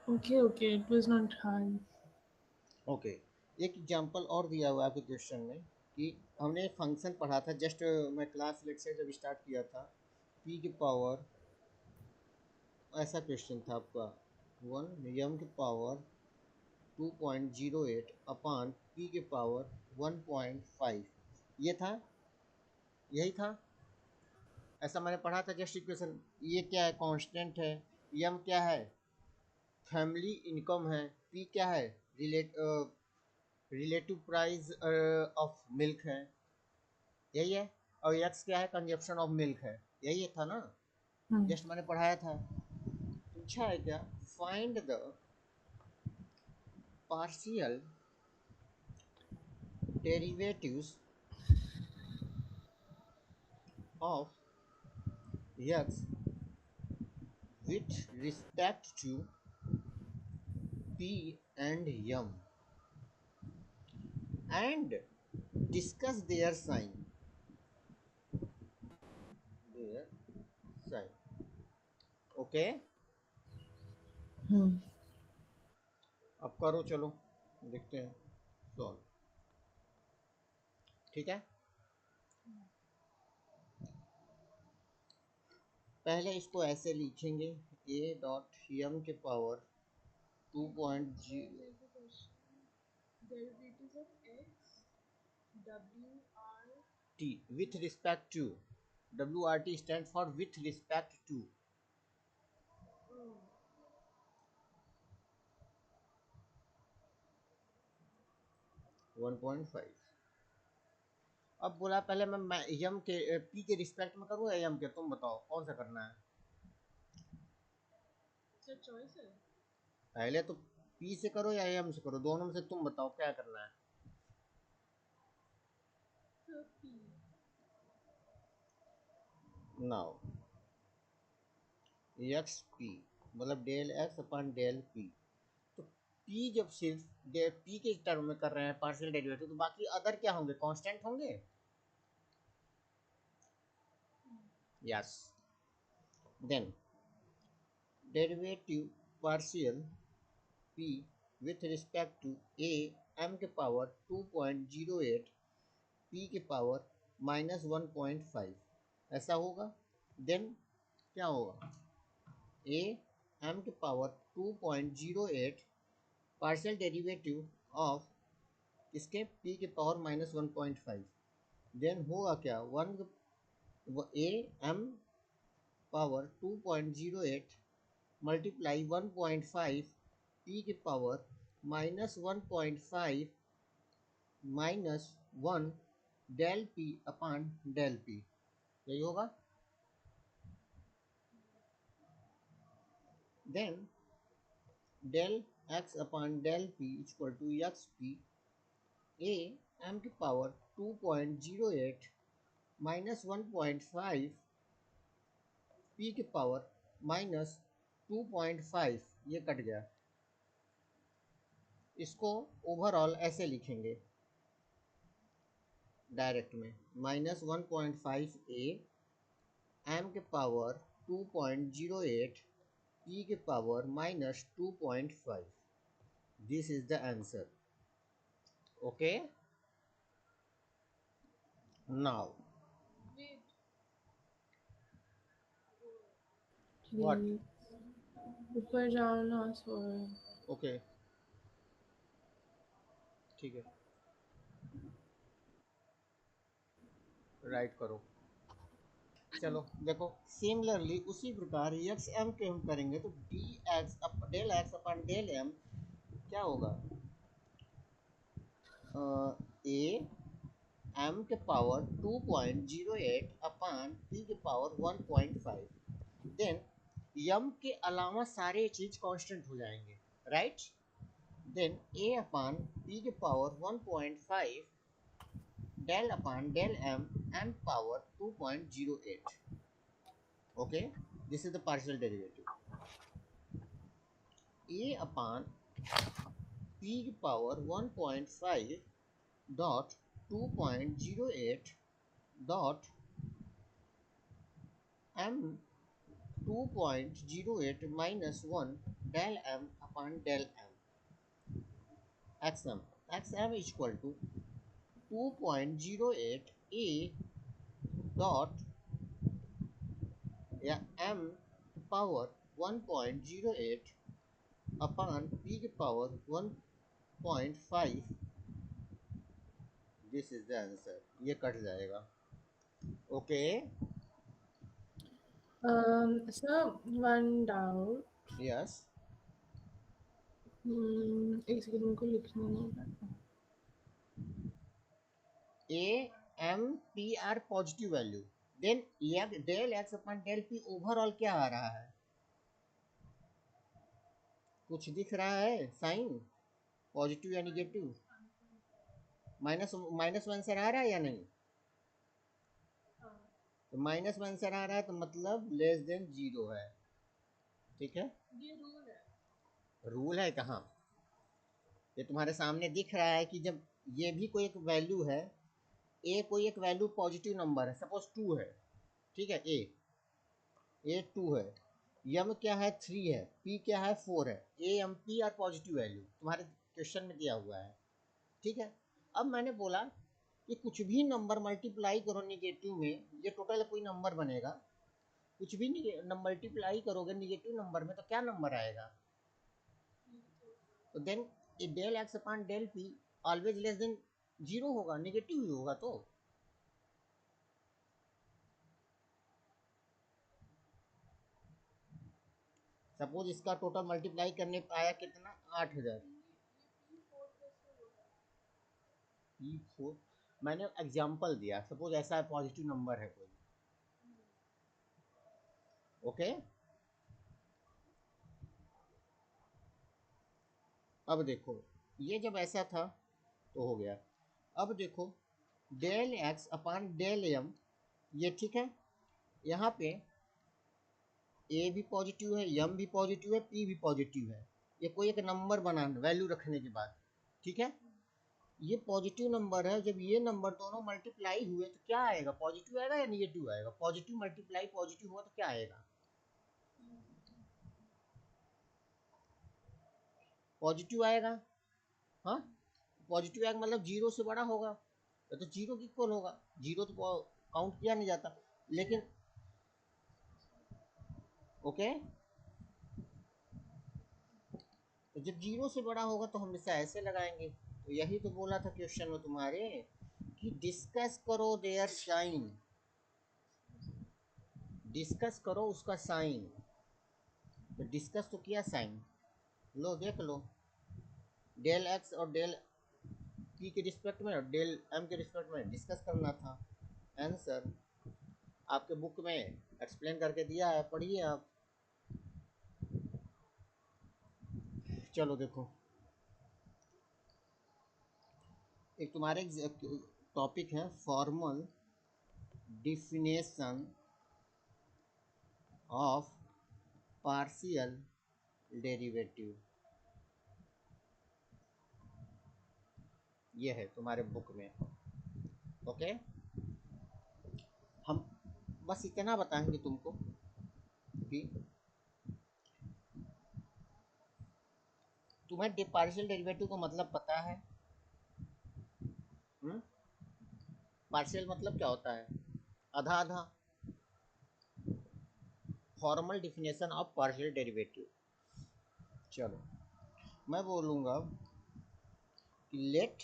Okay, okay, it was not hard. Okay, एक example और दिया हुआ है आपके क्वेश्चन में कि हमने एक फंक्शन पढ़ा था जस्ट, मैं क्लास लेक्चर जब स्टार्ट किया था, पी की पावर, ऐसा क्वेश्चन था आपका, वन यम की पावर 2.08 अपान पी के पावर 1.5, ये था, यही था, ऐसा मैंने पढ़ा था जस्ट इक्वेशन। ये क्या है, कांस्टेंट है, यम क्या है, फैमिली इनकम है, पी क्या है, रिलेटिव प्राइस ऑफ मिल्क है, यही है, और एक्स क्या है, कंजप्शन ऑफ मिल्क है, यही था ना, Hmm. जस्ट मैंने पढ़ाया था। पूछा है क्या, find the partial derivatives of x with respect to P and M and discuss their sign. Okay, Hmm. अब करो, चलो देखते हैं सॉल्व, ठीक है। पहले इसको ऐसे लिखेंगे, ए डॉट एम के power 2.0 Derivatives of x, w r T with respect to, W R T stand for with respect to, 1.5। अब बोला पहले मैं एम के पी के रिस्पेक्ट में करूँ या एम के, तुम बताओ कौन सा करना है। It's a choice है. पहले तो पी से करो या एम से करो, दोनों में से तुम बताओ क्या करना है। So p. Now x P मतलब del x upon del P, तो पी जब सिर्फ पी के टर्म में कर रहे हैं पार्शियल डेरिवेटिव, तो बाकी अदर क्या होंगे, कांस्टेंट होंगे। Yes, then derivative partial P with respect to A M के पावर 2.08 पी के पावर -1.5, ऐसा होगा। देन क्या होगा, ए एम के पावर 2.08 पार्शियल डेरिवेटिव ऑफ इसके पी के पावर -1.5, देन होगा क्या, one A M power 2.08 multiply 1.5 P के power -1.5 -1 del P upon del P, यही होगा। Then del x upon del P equal to x P, A M की power 2.08 -1.5 P की power -2.5, ये कट गया, इसको ओवरऑल ऐसे लिखेंगे डायरेक्ट में, -1.5 ए एम के पावर 2.08 पी के power -2.5, this is the answer. Okay, now Wait. What, Please. ऊपर जाओ ना सॉरी. ओके, ठीक है, राइट करो। चलो देखो, सिमिलरली उसी प्रकार एक्स एम के हम करेंगे तो D X del x upon del M क्या होगा, ए एम के पावर 2.08 अपान पी के पावर 1.5, देन यम के अलावा सारे चीज कांस्टेंट हो जाएंगे, right. Then A upon P के power 1.5 del upon del M M power 2.08, okay, this is the partial derivative. A upon P की power 1.5 dot 2.08 dot m 2.08 -1 del m upon del m xm. xm is equal to 2.08 a dot या m power 1.08 upon p की power 1.5. This is the answer. ये cut जाएगा. Okay. Sir, one doubt. Yes. एक second मेरे को लिखना होगा. A m p are positive value, then del x upon del p overall क्या आ रहा है? कुछ दिख रहा है साइन पॉजिटिव या निगेटिव? माइनस माइनस वन से आ रहा है या नहीं? तो माइनस वन से आ रहा है तो मतलब लेस देन जीरो है. ठीक है. ये रूल है. रूल है कहाँ? ये तुम्हारे सामने दिख रहा है कि जब ये भी कोई एक वैल्यू है, ए कोई एक वैल्यू पॉजिटिव नंबर है, सपोज 2 है. ठीक है. ए 2 है, यम क्या है 3 है, पी क्या है 4 है. A M P R positive value तुम्हारे क्वेश्चन में दिया हुआ है. ठीक है. अब मैंने बोला कि कुछ भी नंबर मल्टीप्लाई करो निगेटिव में, ये टोटल कोई नंबर बनेगा. कुछ भी मल्टीप्लाई करोगे निगेटिव नंबर में तो क्या नंबर आएगा? तो then del X upon del P always less than zero होगा, निगेटिव ही होगा. तो सपोज इसका टोटल मल्टीप्लाई करने पे आया कितना? 8000. P4 मैंने एग्जांपल दिया, सपोज ऐसा पॉजिटिव नंबर है कोई. ओके. अब देखो ये जब ऐसा था तो हो गया. अब देखो del X upon del M, ये ठीक है. यहाँ पे ए भी पॉजिटिव है, एम भी पॉजिटिव है, पी भी पॉजिटिव है. ये कोई एक नंबर बना वैल्यू रखने के बाद. ठीक है. ये पॉजिटिव नंबर है. जब ये नंबर दोनों मल्टीप्लाई हुए तो क्या आएगा? पॉजिटिव आएगा या निगेटिव आएगा? पॉजिटिव मल्टीप्लाई पॉजिटिव हुआ तो क्या आएगा? पॉजिटिव आएगा. हाँ, पॉजिटिव आएगा मतलब जीरो से बड़ा होगा, तो जीरो की इक्वल होगा. जीरो तो काउंट किया नहीं जाता. लेकिन ओके, तो जब जीरो से बड़ा होगा तो हम इसे ऐसे लगाएंगे. तो यही तो बोला था क्वेश्चन में तुम्हारे कि डिस्कस करो देयर साइन, डिस्कस करो उसका साइन. तो डिस्कस तो किया साइन. लो देख लो, डेल एक्स और डेल पी के रिस्पेक्ट में और डेल एम के रिस्पेक्ट में डिस्कस करना था. आंसर आपके बुक में एक्सप्लेन करके दिया है, पढ़िए आप. चलो देखो, एक तुम्हारे टॉपिक है formal definition of partial derivative. ये है तुम्हारे बुक में. ओके. हम बस इतना बताएंगे तुमको कि तुम्हें पार्शियल डेरिवेटिव का मतलब पता है. पार्शियल मतलब क्या होता है? आधा आधा. Formal definition of partial derivative. चलो मैं बोलूँगा कि let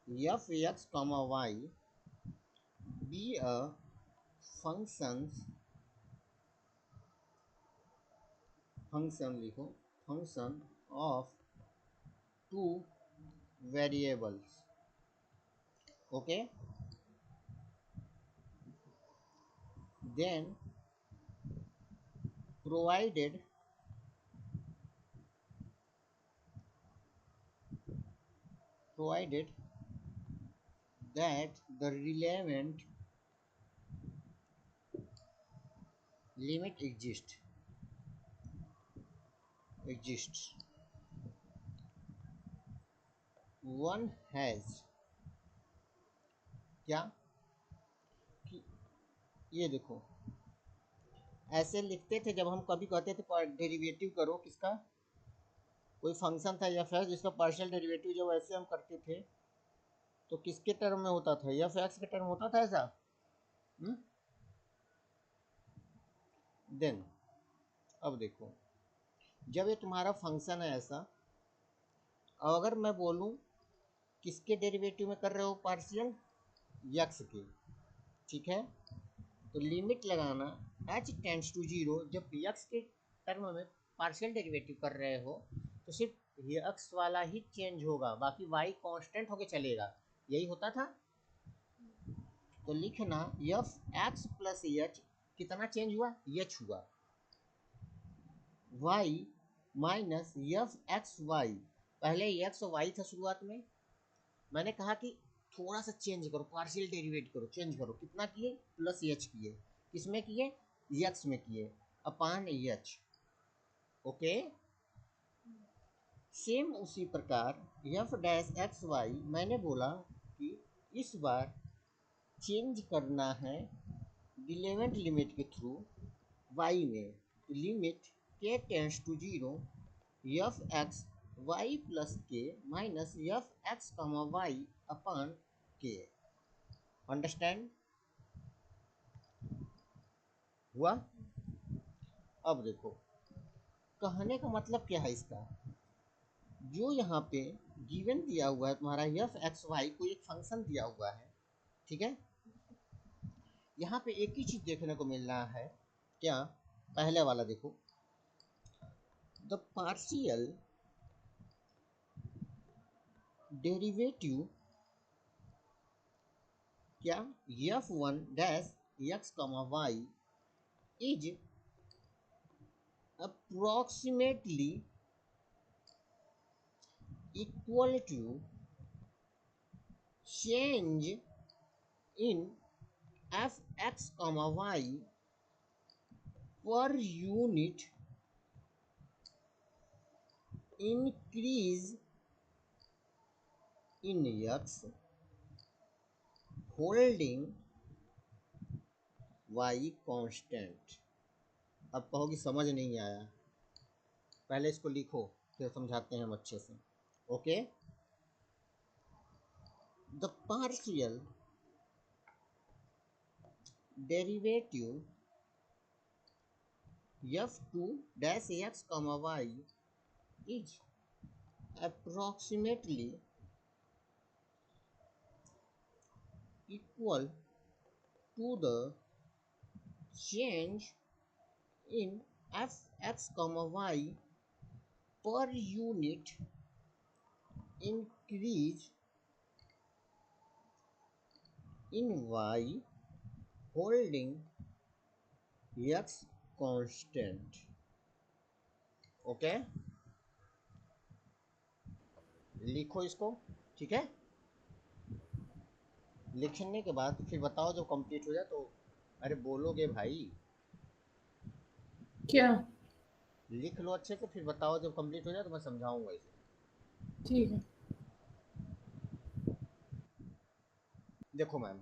F X comma Y be a function लिखो, function of two variables. Okay. Then provided that the relevant limit exists. One has क्या कि ये देखो ऐसे लिखते थे जब हम कभी कहते थे डेरिवेटिव करो किसका, कोई फंक्शन था या फिर जिसका पार्शियल डेरिवेटिव जब ऐसे हम करते थे तो किसके टर्म में होता था, या फिर एक्स के टर्म होता था ऐसा। देन अब देखो, जब ये तुम्हारा फंक्शन है ऐसा, और अगर मैं बोलूं किसके डेरिवेटिव में कर रहे हो, पार्शियल यक्स के, ठीक है, तो लिमिट लगाना एच टेंड्स टू जीरो, जब यक्स के टर्म में पार्शियल डेरिवेटिव कर रहे हो तो सिर्फ यक्स वाला ही चेंज होगा, बाकी वाई कांस्टेंट होके चलेगा, यही होता था। तो लिखना एफ एक्स प्लस एच कितना चेंज हुआ, एच हुआ, Y minus F X Y, पहले एक्स और वाई था शुरुआत में, मैंने कहा कि थोड़ा सा चेंज करो, पार्शियल डेरिवेट करो, चेंज करो, कितना किए, प्लस एच किए, किसमें किए, एक्स में किए, अपान एच, ओके। सेम उसी प्रकार एफ डैश एक्स वाई, मैंने बोला कि इस बार चेंज करना है डिलेवेंट लिमिट के थ्रू वाई में, लिमिट के tends to zero F X Y plus K minus F X comma Y upon K, understand हुआ। अब देखो कहने का मतलब क्या है इसका, जो यहाँ पे गिवन दिया हुआ है तुम्हारा एफ एक्स वाई, को एक फंक्शन दिया हुआ है, ठीक है, यहाँ पे एक ही चीज देखने को मिल रहा है, क्या, पहले वाला देखो, द पार्शियल डेरिवेटिव, क्या, F one dash X comma Y is approximately equal to change in fx comma y per unit increase in x holding y constant। अब कहोगी समझ नहीं आया, पहले इसको लिखो फिर समझाते हैं हम अच्छे से, okay. The partial derivative f2 dash x comma y is approximately equal to the change in fx comma y per unit increase in y holding x constant, okay. लिखो इसको, ठीक है, लिखने के बाद फिर बताओ जब कंप्लीट हो जाए तो, अरे बोलोगे भाई, क्या? लिख लो अच्छे से, फिर बताओ जब कंप्लीट हो जाए तो मैं समझाऊंगा इसे। ठीक है। देखो मैम,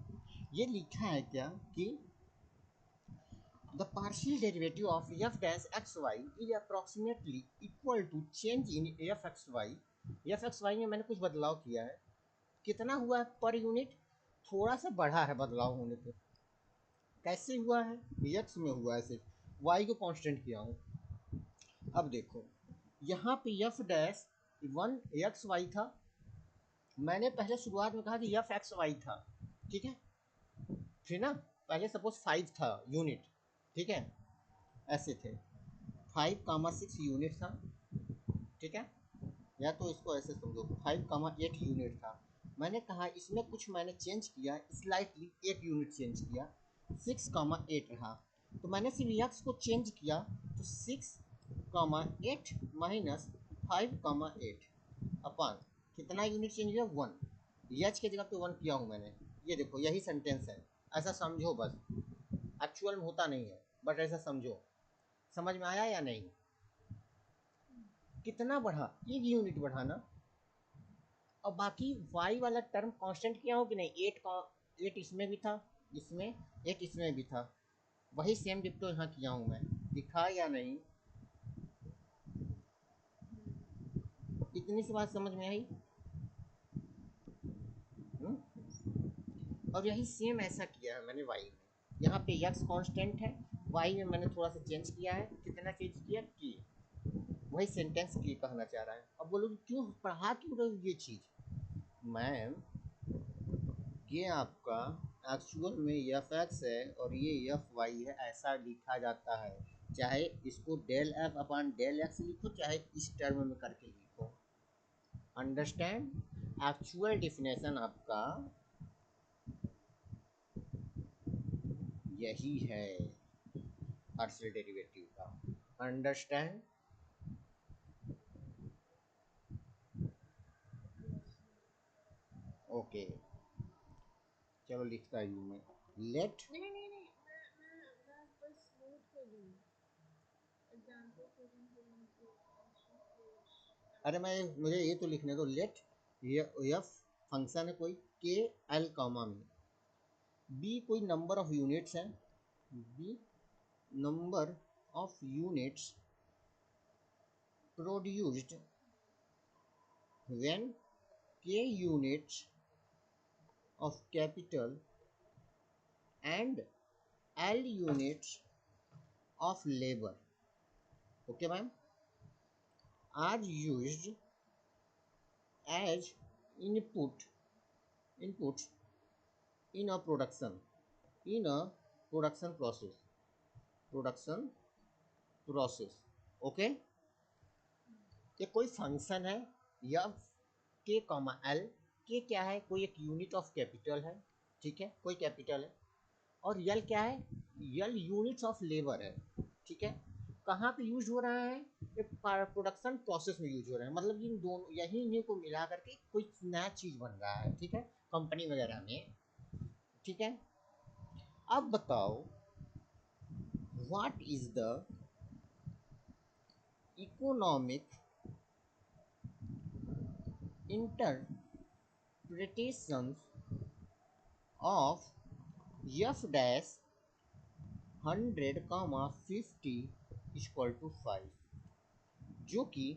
ये लिखा है क्या कि the partial derivative of F dash X Y is approximately equal to change in F X Y, F X Y में मैंने कुछ बदलाव किया है, कितना हुआ है पर यूनिट, थोड़ा सा बढ़ा है बदलाव होने पे, कैसे हुआ है, एक्स में हुआ है, सिर्फ वाई को कांस्टेंट किया हूँ। अब देखो यहाँ पे F dash one X Y था, मैंने पहले शुरुआत में कहा कि एफ एक्स वाई था, ठीक है, फिर ना पहले सपोज 5 था यूनिट, ठीक है, ऐसे थे 5,6 यूनिट था, ठीक है, या तो इसको ऐसे समझो 5,8 यूनिट था, मैंने कहा इसमें कुछ मैंने चेंज किया, स्लाइटली 1 यूनिट चेंज किया, 6,8 रहा, तो मैंने सिर्फ यक्स को चेंज किया, तो 6,8 माइनस 5,8 अपान कितना यूनिट चेंज हुआ, 1, एच के जगह पे 1 किया हूँ मैंने, ये देखो यही सेंटेंस है, ऐसा समझो बस, एक्चुअल में होता नहीं है बट ऐसा समझो, समझ में आया या नहीं, कितना बढ़ा, 1 यूनिट बढ़ा ना, और बाकी y वाला टर्म कांस्टेंट किया हो कि नहीं, 8 का 8 इसमें भी था, इसमें 8 इसमें भी था, वही सेम डिप्टो यहाँ किया हूँ मैं, दिखा या नहीं? इतनी सी बात समझ में आई? हुँ? और यही सेम ऐसा किया है मैंने वाई में। यहाँ पे x कांस्टेंट है, वाई में मैंने थोड़ा सा चेंज किया है। कितना चेंज किया? की। वही सेंटेंस की कहना चाह रहा है। अब बोलोगे क्यों पढ़ा क्यों रहे हो ये चीज़? मैम, ये आपका एक्चुअल में एफ एक्स है और ये एफ वाई है, ऐसा लिखा जाता है। चाहे इसको del F upon del X लिखो, चाहे इस टर्म में करके लिखो। अंडरस्टैंड? एक्चुअल डिफिनेशन आपका यही है पार्शियल डेरिवेटिव का। अंडरस्टैंड? ओके, चलो लिखता हूँ मैं। लेट, नहीं नहीं नहीं, मैं बस नोट कर रही हूँ। एग्जाम्पल 14 अरे मैं, मुझे ये तो लिखने दो। लेट एफ फंक्शन है कोई के एल कॉमा में, बी कोई नंबर ऑफ यूनिट्स है, B number of units produced when k units of capital and L units of labor, okay ma'am, are used as inputs in a production process, okay। ये कोई function है या के comma L, के क्या है? कोई एक यूनिट ऑफ कैपिटल है, ठीक है, कोई कैपिटल है। और यल क्या है? यल यूनिट्स ऑफ लेबर है, ठीक है। कहाँ पे यूज हो रहा है? एक प्रोडक्शन प्रोसेस में यूज हो रहा है, मतलब इन दोनों यही इन्हीं को मिला करके कोई नया चीज बन रहा है, ठीक है, कंपनी वगैरह में, ठीक है। अब बताओ, what is the economic interpretation of F dash 100, 50 = 5, जो कि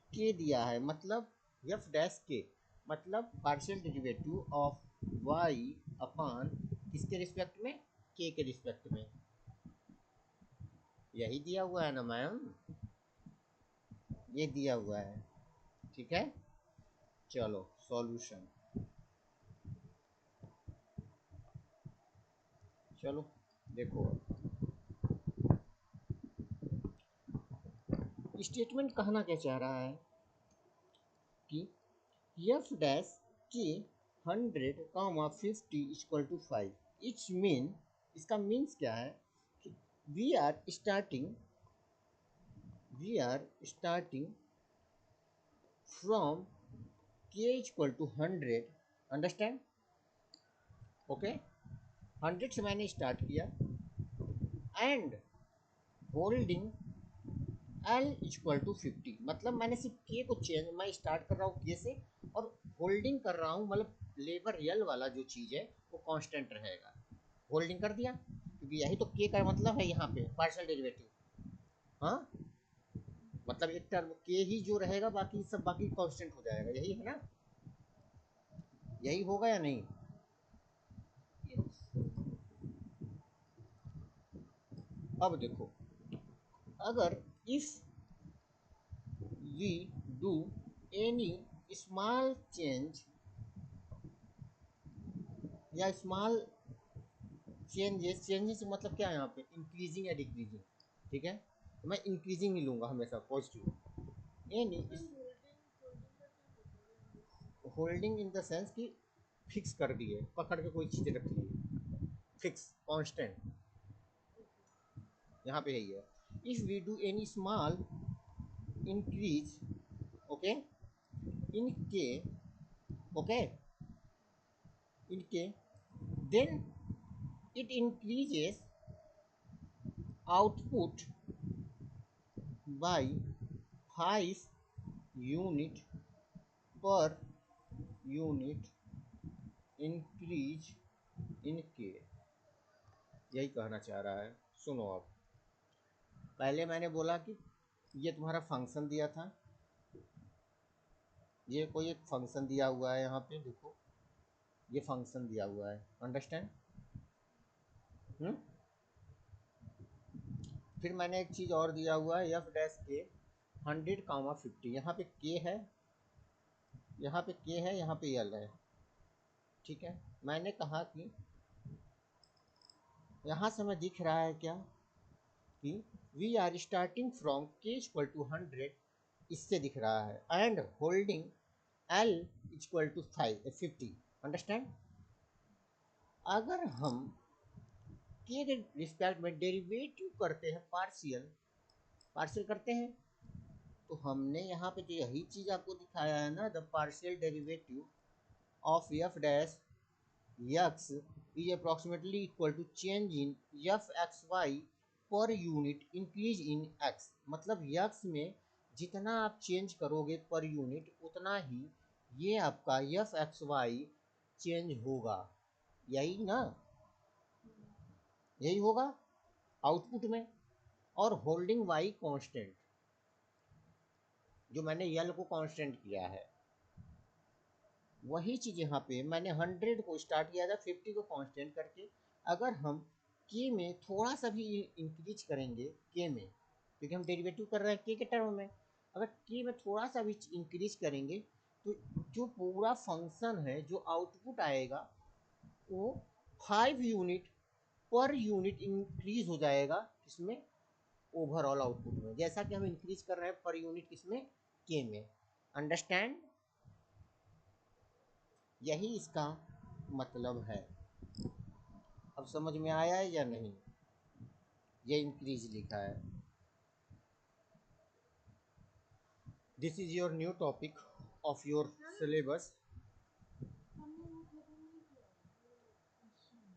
के दिया है, मतलब एफ डैश के मतलब पार्शियल डेरिवेटिव ऑफ वाई अपान किसके रिस्पेक्ट में? के रिस्पेक्ट में। यही दिया हुआ है ना मैम, ये दिया हुआ है, ठीक है। चलो सॉल्यूशन, चलो देखो, स्टेटमेंट कहना क्या चाह रहा है कि एफ डैश के 100, 50 = 5, इट्स मीन, इसका मीन्स क्या है कि we are starting from k = 100, understand, okay. 100 से मैंने स्टार्ट किया एंड होल्डिंग L = 50, मतलब मैंने सिर्फ के को चेंज, मैं स्टार्ट कर रहा हूँ के से और होल्डिंग कर रहा हूँ, मतलब लेबर यल वाला जो चीज़ है वो कांस्टेंट रहेगा। होल्डिंग कर दिया क्योंकि यही तो के का मतलब है यहाँ पे पार्शियल डेरिवेटिव, हाँ, मतलब एक टर्म के ही जो रहेगा, बाकी सब बाकी कांस्टेंट हो जाएगा, यही है ना, यही होगा या नहीं? अब देखो, अगर if we do any small change या स्मॉल चेंजेस मतलब क्या है यहाँ पे? इंक्रीजिंग या डिक्रीजिंग, ठीक है, तो मैं इंक्रीजिंग ही लूँगा हमेशा, positive. Any holding in the sense कि फिक्स कर दिए, पकड़ के कोई चीज़ रख ली, फिक्स कांस्टेंट, यहाँ पे यही है। If we do any small increase, okay, in K, okay, in K, then it increases output by 5 unit per unit increase in K, यही कहना चाह रहा है। सुनो अब, पहले मैंने बोला कि ये तुम्हारा फंक्शन दिया था, ये कोई एक फंक्शन दिया हुआ है, यहाँ पे देखो ये फंक्शन दिया हुआ है, अंडरस्टैंड। फिर मैंने एक चीज़ और दिया हुआ है, एफ डैश के 100, 50, यहाँ पे के है, यहाँ पे के है, यहाँ पे एल है, ठीक है। मैंने कहा कि यहाँ से हमें दिख रहा है क्या कि we are starting from K equal to 100, इससे दिख रहा है, and holding L equal to 50, understand. अगर हम के रिस्पेक्ट में डेरिवेटिव करते हैं, पार्शियल पार्शियल करते हैं, तो हमने यहाँ पे जो यही चीज़ आपको दिखाया है ना, the partial derivative of F dash X is approximately equal to change in F X Y per unit increase in X, मतलब एक्स में जितना आप चेंज करोगे पर यूनिट, उतना ही ये आपका एफ एक्स वाई चेंज होगा, यही ना, यही होगा आउटपुट में। और होल्डिंग वाई कांस्टेंट, जो मैंने यल को कांस्टेंट किया है, वही चीज़ यहाँ पे मैंने 100 को स्टार्ट किया था, 50 को कांस्टेंट करके। अगर हम के में थोड़ा सा भी इंक्रीज करेंगे, के में, क्योंकि हम डेरिवेटिव कर रहे हैं के टर्म में, अगर के में थोड़ा सा भी इंक्रीज करेंगे तो जो पूरा फंक्शन है, जो आउटपुट आएगा वो 5 यूनिट पर यूनिट इंक्रीज हो जाएगा, किसमें, ओवरऑल आउटपुट में, जैसा कि हम इंक्रीज कर रहे हैं पर यूनिट किसमें, के में, अंडरस्टैंड। यही इसका मतलब है। अब समझ में आया है या नहीं, ये इंक्रीज लिखा है। This is your new topic of your syllabus. हमने वो खत्म नहीं किया question.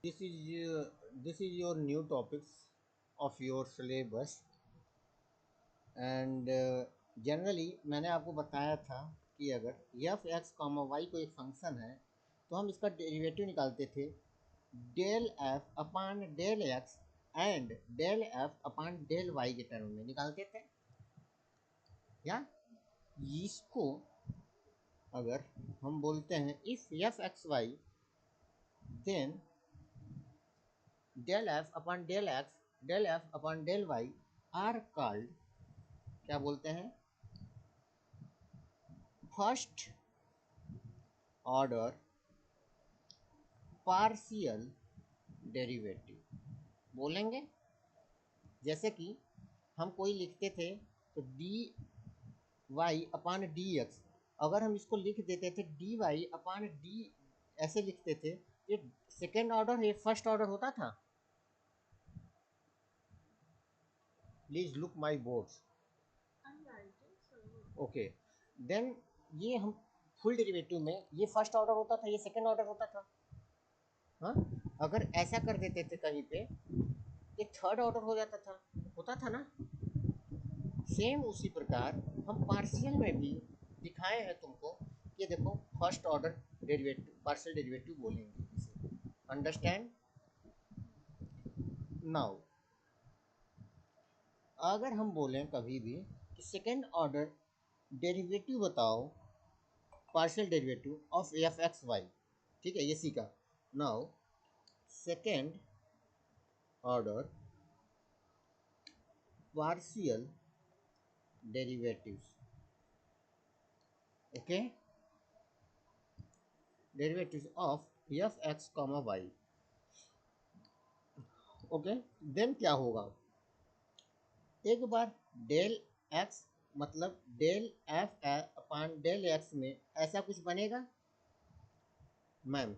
This is this is your new topics of your syllabus, and generally मैंने आपको बताया था कि अगर एफ एक्स कॉमा वाई कोई फंक्शन है, तो हम इसका डेरिवेटिव निकालते थे del F upon del X and del F upon del Y के टर्म में निकालते थे, या इसको अगर हम बोलते हैं if F X Y then del F upon del x del F upon del Y are called, क्या बोलते हैं, फर्स्ट ऑर्डर पार्शियल डेरिवेटिव बोलेंगे। जैसे कि हम कोई लिखते थे तो डी वाई अपान डी एक्स, अगर हम इसको लिख देते थे डी वाई अपान डी, ऐसे लिखते थे, ये सेकेंड ऑर्डर, ये फर्स्ट ऑर्डर होता था। Please look my boards, I'm writing, so okay. Then ये हम फुल डेरिवेटिव में, ये फर्स्ट ऑर्डर होता था, ये सेकेंड ऑर्डर होता था। हाँ, अगर ऐसा कर देते थे कहीं पे, ये थर्ड ऑर्डर हो जाता था, होता था ना। सेम उसी प्रकार हम पार्शियल में भी दिखाए हैं तुमको, ये देखो first order derivative, partial derivative बोलेंगे इसे, अंडरस्टैंड। नाउ अगर हम बोलें कभी भी कि सेकेंड ऑर्डर डेरिवेटिव बताओ, partial derivative of F X Y, ठीक है, ये सीखा। Now second order partial derivatives, okay, derivatives of F X comma Y, okay. Then क्या होगा, एक बार डेल एक्स, मतलब del F upon del X में ऐसा कुछ बनेगा मैम,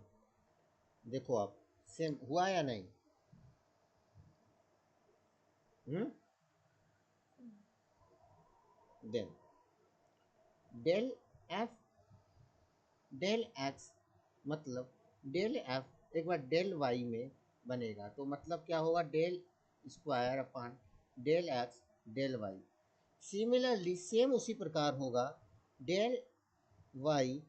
देखो आप, सेम हुआ या नहीं, then del F del x, मतलब डेल एफ एक बार डेल वाई में बनेगा, तो मतलब क्या होगा, del square upon del x del Y. Similarly same उसी प्रकार होगा del Y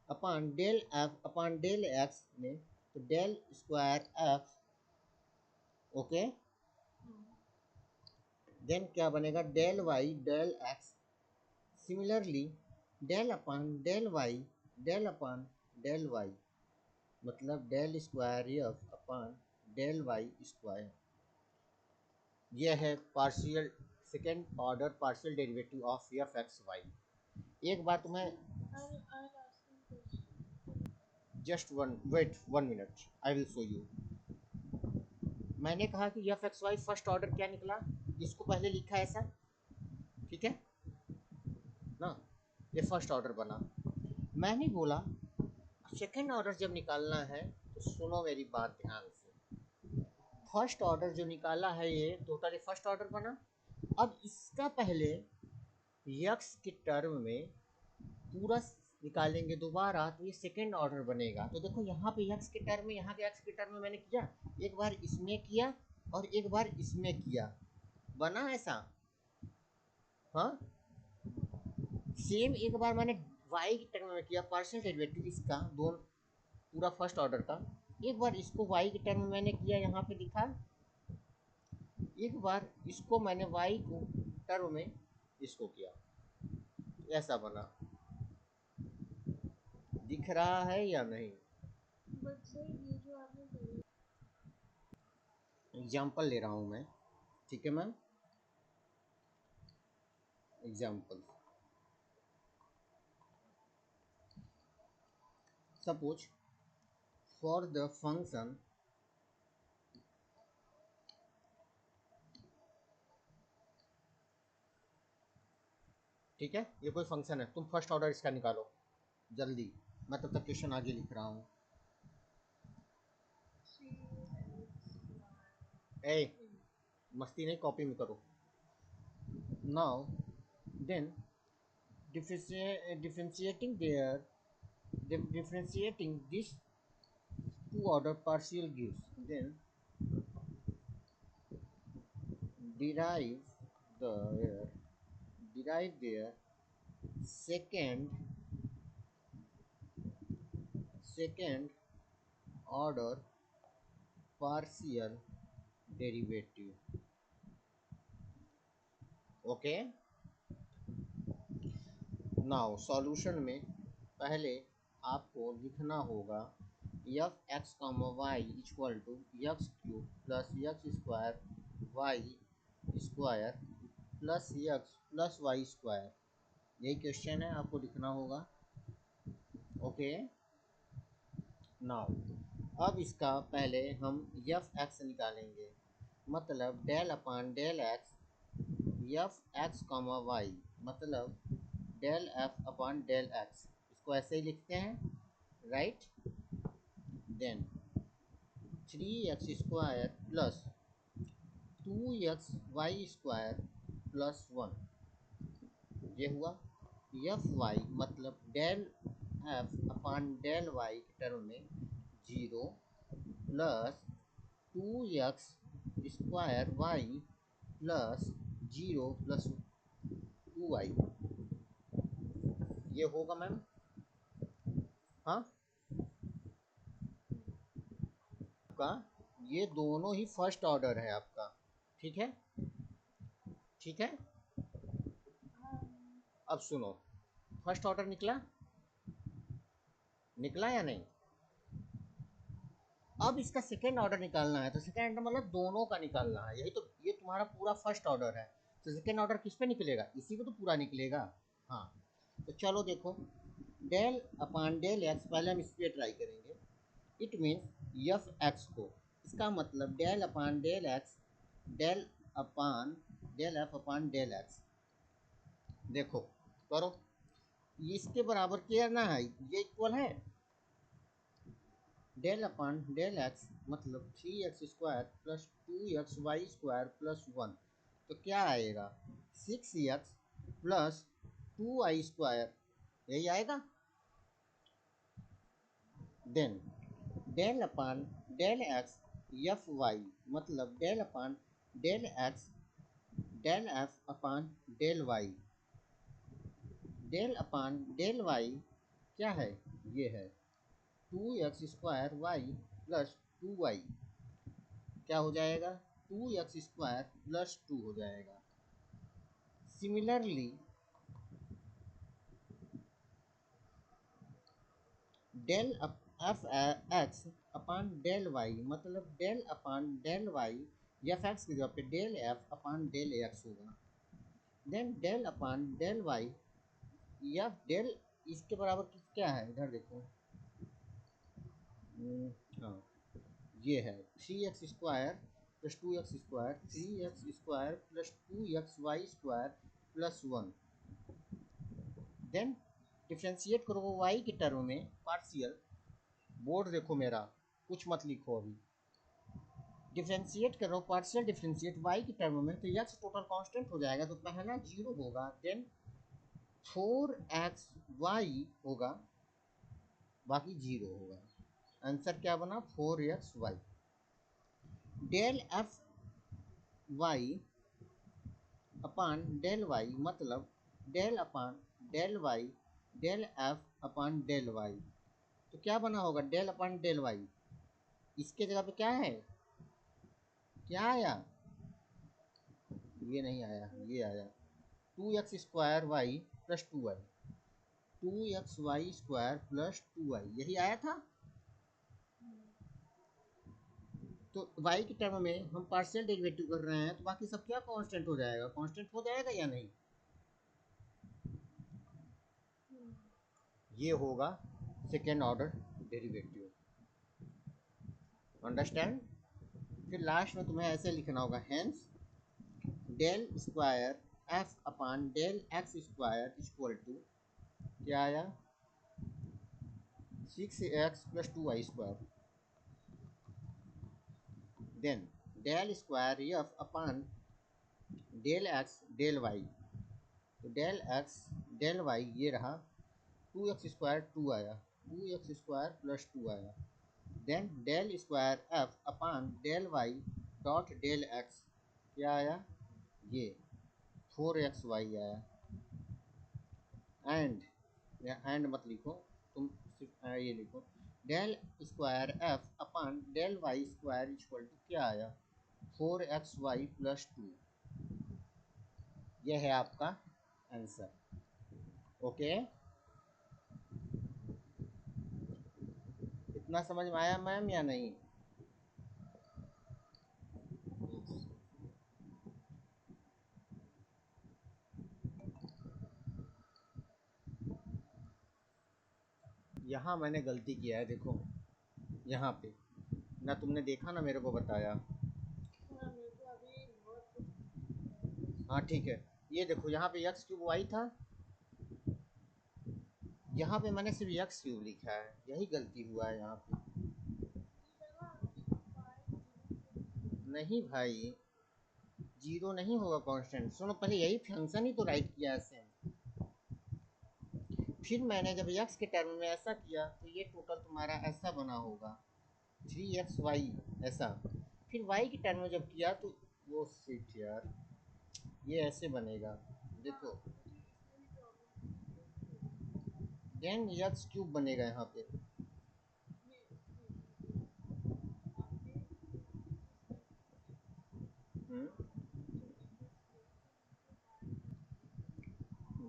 upon del F upon del X में, तो डेल स्क्वायर एफ ओके। हाँ। देन क्या बनेगा, del Y del X, similarly del upon del Y del upon del Y, मतलब del square F upon del Y square. यह है partial second order partial derivative of F X Y. एक बात मैं, I'll ask you a question. Just one wait 1 minute, I will show you. मैंने कहा कि F X Y first order क्या निकला, इसको पहले लिखा ऐसा, ठीक है ना, ये फर्स्ट ऑर्डर बना। मैंने बोला सेकेंड ऑर्डर जब निकालना है तो सुनो मेरी बात ध्यान से, फर्स्ट ऑर्डर जो निकाला है ये टोटली फर्स्ट ऑर्डर बना। अब इसका पहले यक्स के टर्म में पूरा निकालेंगे दोबारा तो ये सेकेंड ऑर्डर बनेगा। तो देखो यहाँ पे यक्स के टर्म में, यहाँ के एक्स के टर्म में मैंने किया, एक बार इसमें किया और एक बार इसमें किया, बना ऐसा। हाँ, सेम एक बार मैंने वाई के टर्म में किया पार्शियल डेरिवेटिव इसका, दोनों पूरा फर्स्ट ऑर्डर का। एक बार इसको वाई के टर्म में मैंने किया, यहाँ पे लिखा। एक बार इसको मैंने वाई को टर्म में इसको किया, ऐसा बना। दिख रहा है या नहीं? बट सर ये जो आपने करे, एग्जाम्पल ले रहा हूँ मैं, ठीक है ma'am. Example, suppose for the function ठीक है, ये कोई फंक्शन है, तुम फर्स्ट ऑर्डर इसका निकालो जल्दी, मैं तब तक क्वेश्चन आगे लिख रहा हूँ। 3x ए, मस्ती नहीं, कॉपी में करो। Now then differentiating their differentiating this two order partial gives, then derive the derive their second second order partial derivative। Okay, now solution में पहले आपको लिखना होगा F X comma Y equal to X cube plus X square Y square plus X plus Y square. यही question है, आपको लिखना होगा। ओके, नाउ अब इसका पहले हम एफ एक्स निकालेंगे, मतलब del upon del X F X comma Y, मतलब del F upon del X, इसको ऐसे ही लिखते हैं, right. Then 3x² plus 2xy² plus 1, ये हुआ। एफ वाई मतलब del F upon del Y के टर्म में 0 plus 2x² Y plus 0 plus 2y, ये होगा मैम। हाँ, आपका ये दोनों ही फर्स्ट ऑर्डर है आपका, ठीक है, ठीक है। अब सुनो, फर्स्ट ऑर्डर निकला, निकला या नहीं? अब इसका सेकेंड ऑर्डर निकालना है, तो सेकेंड ऑर्डर मतलब दोनों का निकालना है, यही तो, ये तुम्हारा पूरा फर्स्ट ऑर्डर है, तो सेकेंड ऑर्डर किस पे निकलेगा, इसी पे तो पूरा निकलेगा। हाँ, तो चलो देखो, डेल अपान डेल एक्स, पहले हम इस पर ट्राई करेंगे। इट मीन्स एफ एक्स को, इसका मतलब del upon del x del upon del F upon del X, देखो करो, इसके बराबर किया ना है, ये इक्वल है डेल अपान डेल एक्स, मतलब 3x² प्लस 2xy² प्लस 1, तो क्या आएगा 6x प्लस 2y², यही आएगा। Then del upon del X F Y, मतलब del upon del x del F upon del Y, del upon del Y क्या है, ये है 2x² वाई प्लस 2y। क्या हो जाएगा, 2x² प्लस 2 हो जाएगा। Similarly del F x upon del Y, मतलब del upon del Y F X की जगह पे del F upon del X होगा। Then del upon del Y या डेल इसके बराबर क्या है, इधर देखो। हाँ, ये है 3x² plus 2x² 3x² plus 2xy² plus 1। Then differentiate करो वो y के टर्म में पार्शियल। बोर्ड देखो मेरा, कुछ मत लिखो अभी। डिफ्रेंशिएट करो, पार्शियल डिफ्रेंशिएट y के टर्म में, तो x टोटल कांस्टेंट हो जाएगा, तो पहला 0 होगा। देन 4xy होगा, बाकी 0 होगा। आंसर क्या बना, 4xy। Del F Y upon del Y, मतलब del upon del Y del F upon del Y, तो क्या बना होगा, डेल अपान डेल वाई। इसके जगह पे क्या है, क्या आया, ये नहीं आया, ये आया 2x² plus 2y, 2xy² plus 2y, यही आया था। तो y के टर्म में हम पार्शियल डेरिवेटिव कर रहे हैं, तो बाकी सब क्या कांस्टेंट हो जाएगा, कांस्टेंट हो जाएगा या नहीं। ये होगा सेकेंड ऑर्डर डेरिवेटिव, अंडरस्टैंड। फिर लास्ट में तुम्हें ऐसे लिखना होगा, hence del square F upon del x² equal to क्या आया, 6x plus 2y²। Then del square F upon del x del y, तो डेल x डेल y ये रहा, 2x² 2 आया, 2x² प्लस 2 आया। Then del square F upon del y dot del x क्या आया, ये 4xy आया। एंड, या एंड मत लिखो, तुम सिर्फ ये लिखो, del square F upon del y² equal to क्या आया, 4xy प्लस 2। यह है आपका आंसर। ओके, इतना समझ में आया मैम या नहीं। यहाँ मैंने गलती किया है, देखो यहाँ पे ना तुमने देखा ना मेरे को बताया। हाँ, मेरे को अभी बहुत हाँ ठीक है, ये देखो यहाँ पे x³ y था, यहाँ पे मैंने सिर्फ x³ लिखा है, यही गलती हुआ है यहाँ पे। नहीं भाई, 0 नहीं होगा कांस्टेंट, सुनो पहले यही फंक्शन ही तो राइट किया है सेम। फिर मैंने जब x के टर्म में ऐसा किया, तो ये टोटल तुम्हारा ऐसा बना होगा 3xy ऐसा। फिर y के टर्म में जब किया तो वो शिट यार, ये ऐसे बनेगा, देखो देन x³ बनेगा यहाँ पे।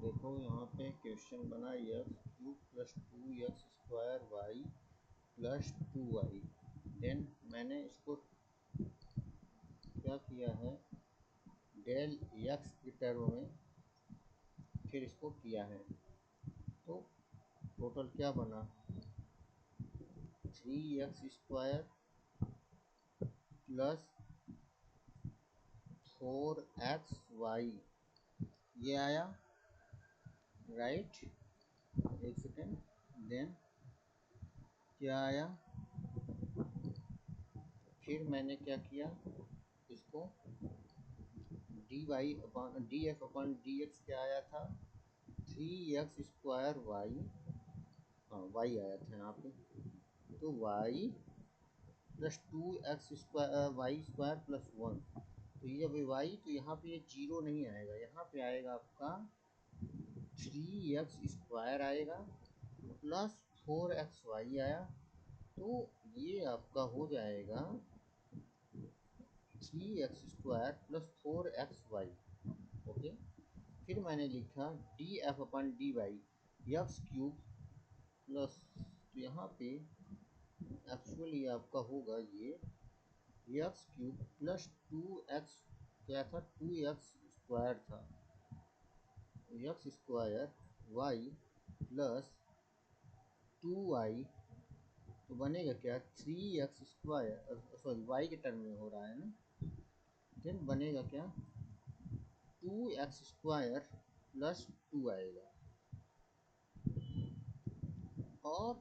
देखो यहाँ पे क्वेश्चन बना x³ plus 2x² y plus 2y। Then मैंने इसको क्या किया है, डेल x के टर्म में फिर इसको किया है, तो टोटल क्या बना, 3x² प्लस 4xy, ये आया राइट। एक सेकेंड, देन क्या आया, फिर मैंने क्या किया, इसको df/dx क्या आया था, 3x² y, हाँ y आया था यहाँ पे, तो y प्लस 2x² प्लस 1, तो ये जब y, तो यहाँ पे ये 0 नहीं आएगा, यहाँ पे आएगा आपका 3x² आएगा प्लस 4xy आया, तो ये आपका हो जाएगा 3x² प्लस 4xy। ओके, फिर मैंने लिखा df/dy एक्स क्यूब प्लस, तो यहाँ पे एक्चुअली आपका होगा ये एक्स क्यूब प्लस 2x, क्या था, 2x² था, x² y प्लस 2y, तो बनेगा क्या, 3x², सॉरी y के टर्म में हो रहा है ना, देन बनेगा क्या, 2x² प्लस 2 आएगा, और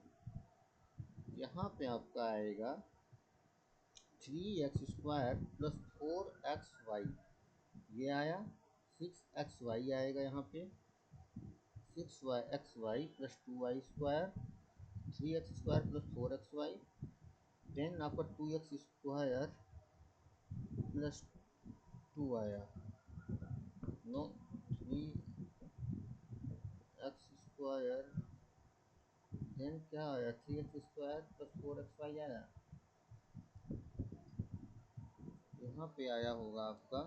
यहाँ पे आपका आएगा 3x² प्लस 4xy, ये आया 6xy आएगा यहाँ पे, 6xy plus 2y², 3x² plus 4xy, then आपका 2x² प्लस 2 आया, नो, 3x², देन क्या आया, 3x² प्लस 4xy आया, यहाँ पे आया होगा आपका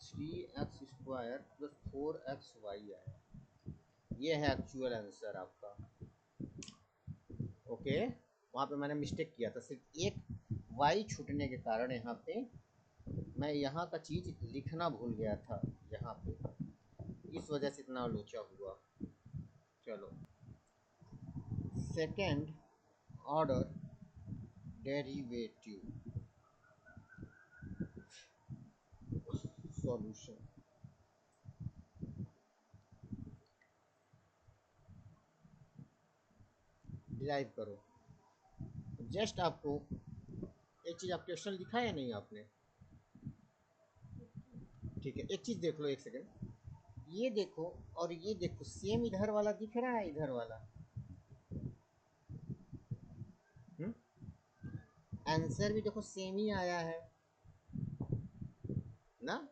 3x² प्लस 4xy आया, ये है एक्चुअल आंसर आपका। ओके, वहाँ पे मैंने मिस्टेक किया था, सिर्फ एक y छूटने के कारण यहाँ पे मैं यहाँ का चीज़ लिखना भूल गया था यहाँ पे, इस वजह से इतना लोचा हुआ। चलो, second order derivative solution, derive करो। जस्ट आपको एक चीज़, आप क्वेश्चन लिखा है नहीं आपने, ठीक है, एक चीज़ देख लो, एक सेकेंड, ये देखो और ये देखो, सेम इधर वाला दिख रहा है, इधर वाला, आंसर भी देखो सेम ही आया है ना,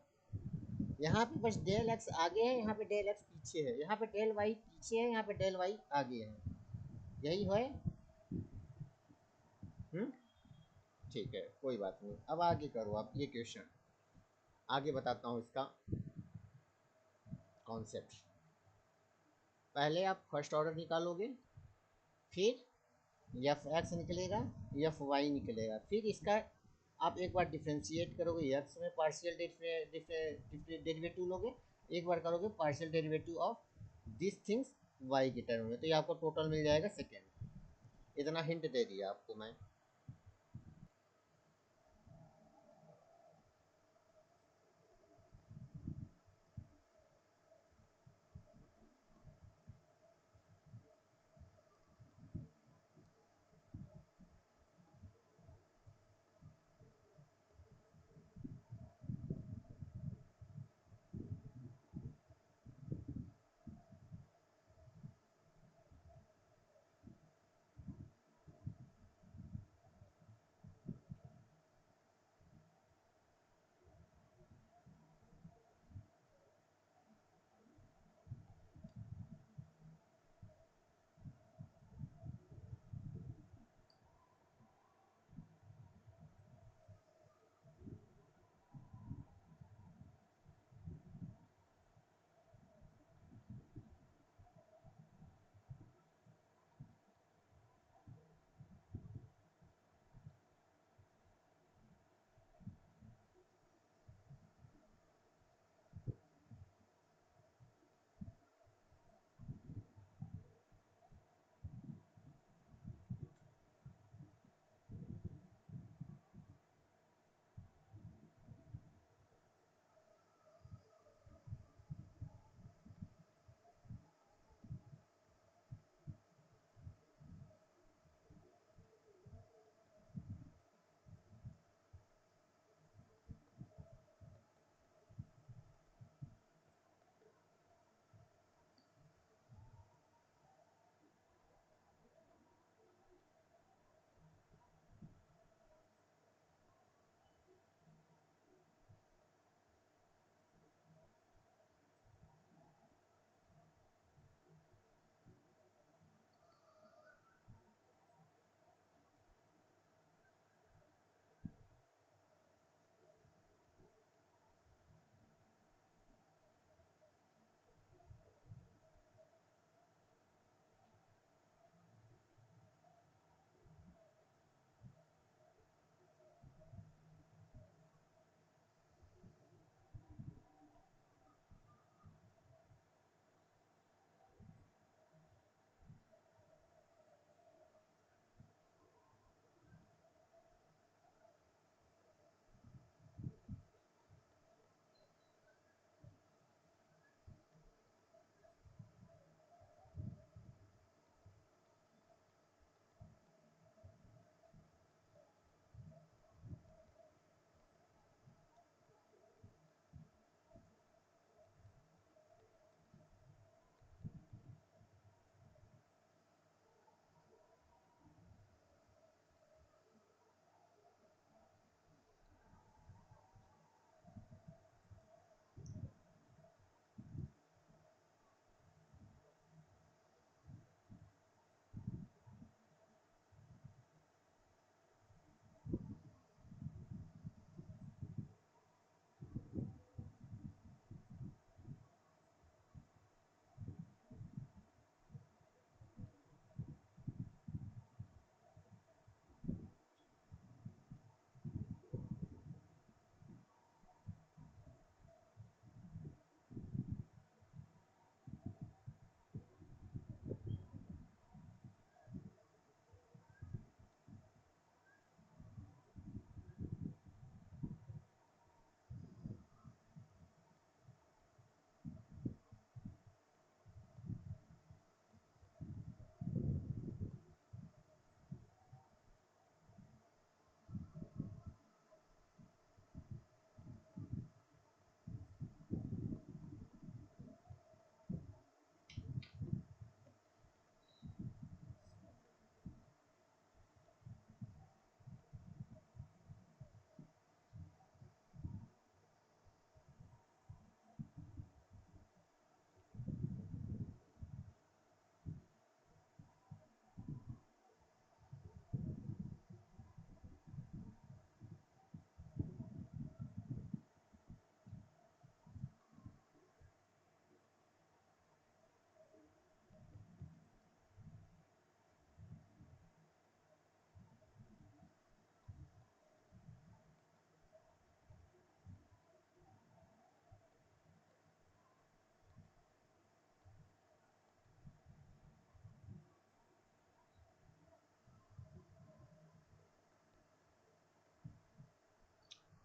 यहाँ पे बस डेल एक्स आगे है, यहाँ पे डेल एक्स पीछे है, यहाँ पे डेल वाई पीछे है, यहाँ पे डेल वाई आगे है, यही है। हम्म, ठीक है, कोई बात नहीं, अब आगे करो आप ये क्वेश्चन, आगे बताता हूँ इसका कॉन्सेप्ट। पहले आप फर्स्ट ऑर्डर निकालोगे, फिर एफ एक्स निकलेगा, एफ वाई निकलेगा, फिर इसका आप एक बार डिफ्रेंशिएट करोगे, एक्स में पार्शियल डेरिवेटिव लोगे, एक बार करोगे partial derivative of this things why के टर्म में, तो ये आपको टोटल मिल जाएगा सेकेंड। इतना हिंट दे दिया आपको मैं।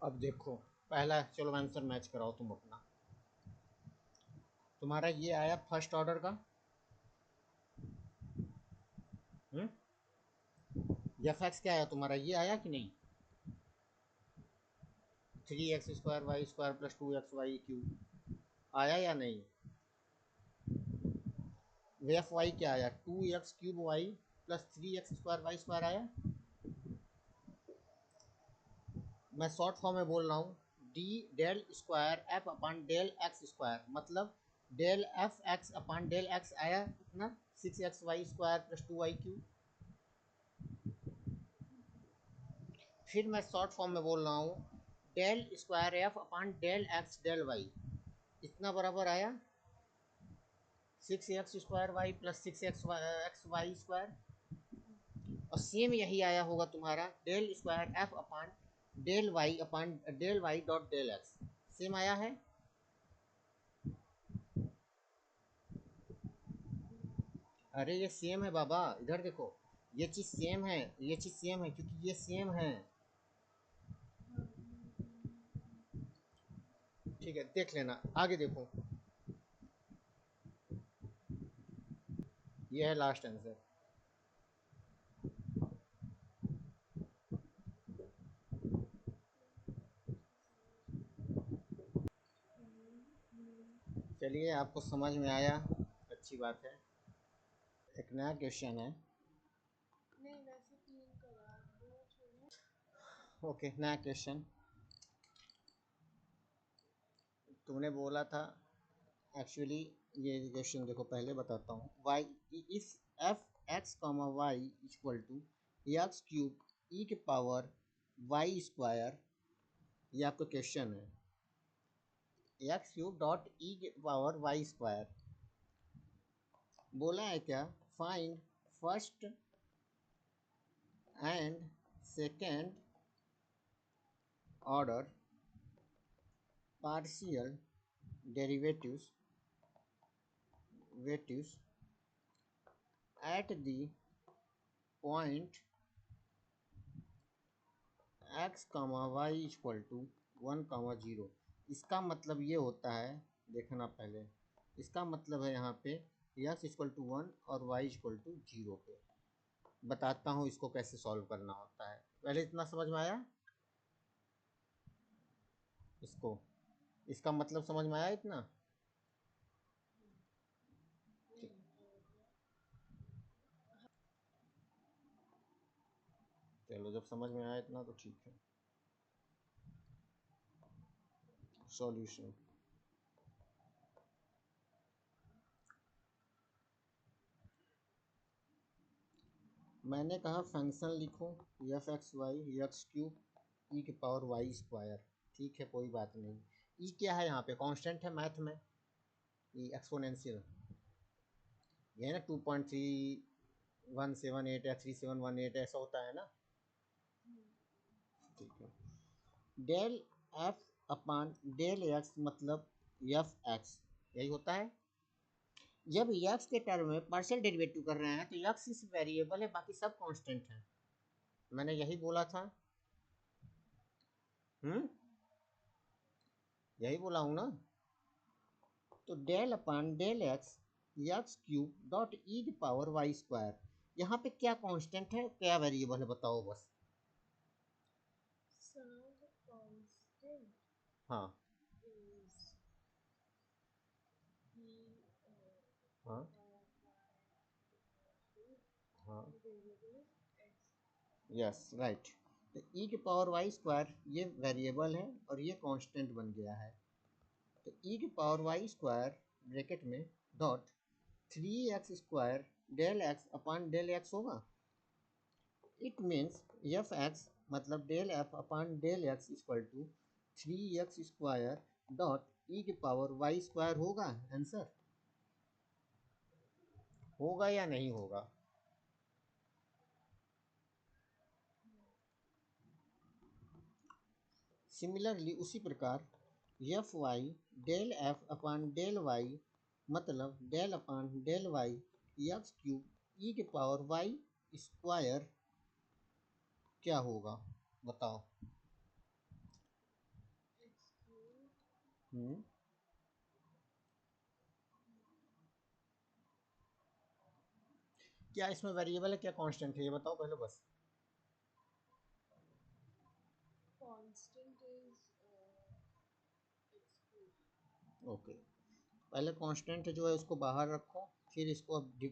अब देखो, पहला चलो आंसर मैच कराओ तुम अपना। तुम्हारा ये आया फर्स्ट ऑर्डर का। एफ एक्स क्या आया तुम्हारा, ये आया कि नहीं? 3x² y² + 2xy³ आया या नहीं? एफ वाई क्या आया, 2x³ y + 3x² y² आया। मैं शॉर्ट फॉर्म में बोल रहा हूँ, D del square F upon del x square, मतलब del F X upon del X आया ना, 6xy² + 2y³। फिर मैं शॉर्ट फॉर्म में बोल रहा हूँ, del square F upon del x del Y, इतना बराबर आया 6x² y + 6xy²। और सेम यही आया होगा तुम्हारा del square F upon del Y upon del Y dot del X, same आया है। अरे ये सेम है बाबा, इधर देखो, ये चीज सेम है, ये चीज सेम है क्योंकि ये सेम है। ठीक है, देख लेना, आगे देखो, ये है लास्ट आंसर। चलिए, आपको समझ में आया, अच्छी बात है। एक नया क्वेश्चन है। नहीं, वैसे 3 करा, 2 छोड़े। ओके, नया क्वेश्चन। तुमने बोला था एक्चुअली, ये क्वेश्चन देखो, पहले बताता हूँ। Y if F X comma Y equal to x³ e⁻y², ये आपका क्वेश्चन है, x³ .e⁻y²। बोला है क्या, find first and second order partial derivatives at the point x, y = 1, 0। इसका मतलब ये होता है, देखना पहले, इसका मतलब है यहाँ पे x = 1 और y = 0 पे। बताता हूँ इसको कैसे सॉल्व करना होता है। पहले इतना समझ में आया, इसको, इसका मतलब समझ में आया इतना? ठीक, चलो, जब समझ में आया इतना तो ठीक है। सॉल्यूशन, मैंने कहा फंक्शन लिखो f(x,y) x³ e⁻y²। ठीक है, कोई बात नहीं। ई क्या है यहाँ पे, कांस्टेंट है मैथ में, ई एक्सपोनेंशियल, ये है ना, 2.3178 या 3718 ऐसा होता है ना। ठीक है, del F upon del x मतलब एफ एक्स, यही होता है। जब एक्स के टर्म में पार्शियल डेरिवेटिव कर रहे हैं तो एक्स इस वेरिएबल है, बाकी सब कांस्टेंट है, मैंने यही बोला था। यही बोला हूँ ना। तो del upon del X x³ .e⁻y², यहाँ पे क्या कांस्टेंट है, क्या वेरिएबल है, बताओ बस। Some constant हाँ is the हाँ हाँ, variable x. Yes right. तो e⁻y² ये वेरिएबल है और ये कांस्टेंट बन गया है। तो e⁻y² ब्रैकेट में dot 3x² del X upon del X होगा। इट मीन्स एफ एक्स मतलब del F upon del x equal to 3x² .e⁻y² होगा। आंसर होगा या नहीं होगा? सिमिलरली उसी प्रकार F Y del F upon del Y मतलब del upon del Y x³ e⁻y² क्या होगा, बताओ। हम्म, क्या इसमें वेरिएबल है क्या कांस्टेंट है ये बताओ पहले बस। constant is x cube. Okay, पहले कांस्टेंट जो है उसको बाहर रखो, फिर इसको अब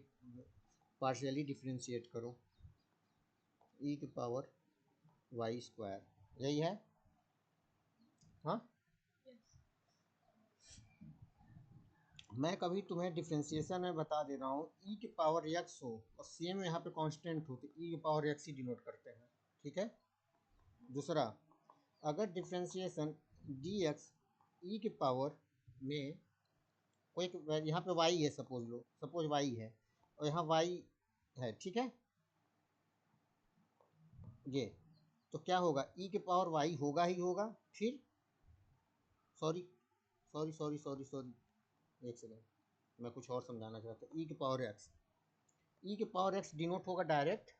पार्शियली डिफ्रेंशिएट करो। ई की पावर वाई स्क्वायर यही है। हाँ, Yes. मैं कभी तुम्हें डिफ्रेंशिएशन में बता दे रहा हूँ ई की पावर एक्स हो और सेम यहाँ पे कांस्टेंट हो तो ई की पावर एक्स ही डिनोट करते हैं, ठीक है। दूसरा, अगर डिफ्रेंशिएशन डी एक्स ई की पावर में कोई यहाँ पे वाई है, सपोज लो, सपोज वाई है और यहाँ वाई है, ठीक है, ये तो क्या होगा, ई के पावर वाई होगा ही होगा। फिर sorry sorry sorry sorry sorry, एक सेकेंड, मैं कुछ और समझाना चाहता हूँ। ई के पावर एक्स, ई के पावर एक्स डिनोट होगा डायरेक्ट,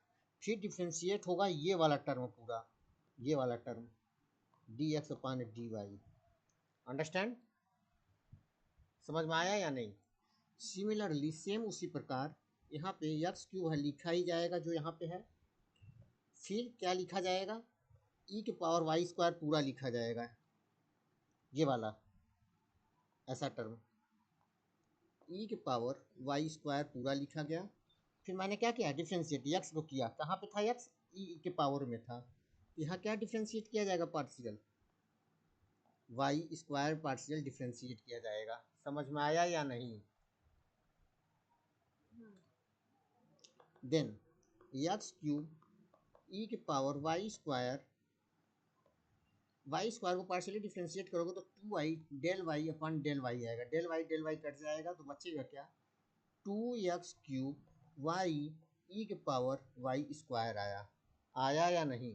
फिर डिफ्रेंशिएट होगा ये वाला टर्म पूरा, ये वाला टर्म डी एक्स अपान डी वाई। अंडरस्टैंड, समझ में आया या नहीं। सिमिलरली सेम उसी प्रकार यहाँ पे एक्स क्यू है लिखा ही जाएगा जो यहाँ पे है, फिर क्या लिखा जाएगा, ई के पावर वाई स्क्वायर पूरा लिखा जाएगा, ये वाला ऐसा टर्म ई के पावर वाई स्क्वायर पूरा लिखा गया। फिर मैंने क्या किया, डिफ्रेंशिएट एक्स को किया, कहाँ पे था एक्स, ई के पावर में था, यहाँ क्या डिफ्रेंशिएट किया जाएगा, partial Y square partial differentiate किया जाएगा। समझ में आया या नहीं। देन एक्स क्यूब ई के पावर वाई स्क्वायर को पार्शियली डिफ्रेंशिएट करोगे तो 2y डेल वाई अपन डेल वाई आएगा, डेल वाई कट जाएगा तो बचेगा क्या, 2x³ वाई ई के पावर वाई स्क्वायर आया, आया या नहीं।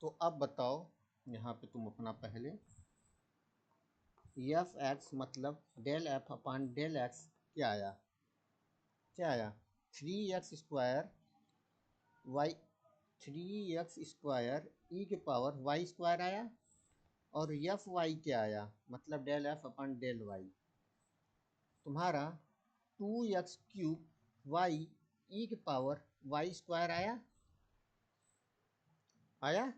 तो अब बताओ, यहाँ पे तुम अपना पहले एफ एक्स मतलब del F upon del X क्या आया, क्या आया, 3x² वाई 3x² ई के पावर वाई स्क्वायर आया, और एफ वाई क्या आया, मतलब डेल एफ अपन डेल वाई, तुम्हारा 2x³ वाई ई के पावर वाई स्क्वायर आया, आया।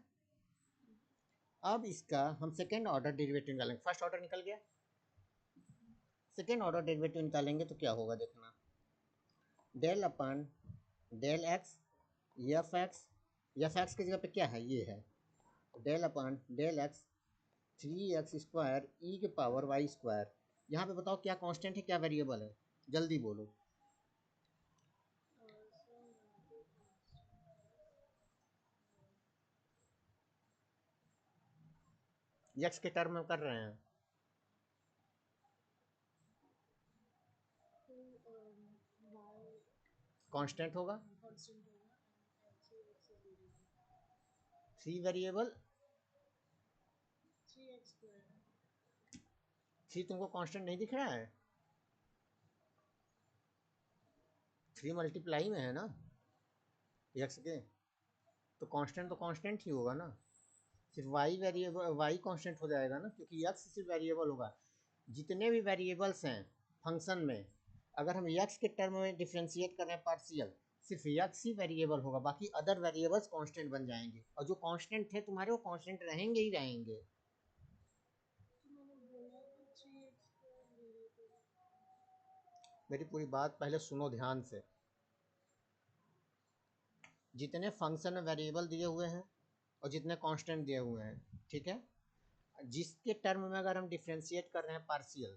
अब इसका हम सेकेंड ऑर्डर डेरिवेटिव निकालेंगे, फर्स्ट ऑर्डर निकल गया, सेकेंड ऑर्डर डेरिवेटिव निकालेंगे तो क्या होगा देखना, डेल अपन डेल एक्स एफ एक्स की जगह पे क्या है, ये है डेल अपन डेल एक्स 3x² ई के पावर वाई स्क्वायर। यहाँ पे बताओ क्या कांस्टेंट है क्या वेरिएबल है, जल्दी बोलो। So यहाँ पे constant एक्स के टर्म में कर रहे हैं, तो y कांस्टेंट होगा, constant होगा and also x is variable. 3 variable, 3x square. 3 तुमको कांस्टेंट नहीं दिख रहा है, 3 मल्टीप्लाई में है ना एक्स के, तो कांस्टेंट ही होगा ना, सिर्फ वाई वेरिएबल वाई कांस्टेंट हो जाएगा ना, क्योंकि एक्स सिर्फ वेरिएबल होगा। जितने भी वेरिएबल्स हैं फंक्शन में, अगर हम एक्स के टर्म में डिफ्रेंशिएट कर रहे हैं पार्शियल, सिर्फ एक्स ही वेरिएबल होगा, बाकी अदर वेरिएबल्स कांस्टेंट बन जाएंगे, और जो कांस्टेंट थे तुम्हारे वो कांस्टेंट रहेंगे ही रहेंगे। तो मैंने बोला तो 3x square variable. मेरी पूरी बात पहले सुनो ध्यान से, जितने फंक्शन में वेरिएबल दिए हुए हैं और जितने कांस्टेंट दिए हुए हैं, ठीक है, जिसके टर्म में अगर हम डिफ्रेंशिएट कर रहे हैं पार्शियल,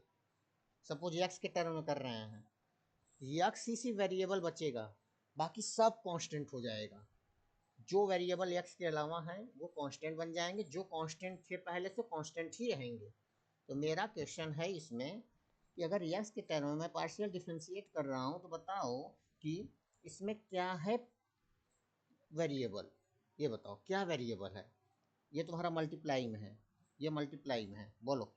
सपोज एक्स के टर्म में कर रहे हैं, एक्स ही वेरिएबल बचेगा, बाकी सब कांस्टेंट हो जाएगा। जो वेरिएबल एक्स के अलावा हैं वो कांस्टेंट बन जाएंगे, जो कांस्टेंट थे पहले से कांस्टेंट ही रहेंगे। तो मेरा क्वेश्चन है इसमें कि अगर एक्स के टर्म में पार्शियल डिफ्रेंशिएट कर रहा हूँ तो बताओ कि इसमें क्या है वेरिएबल, ये बताओ क्या वेरिएबल है। ये तुम्हारा मल्टीप्लाई में है, ये मल्टीप्लाई में है, बोलो।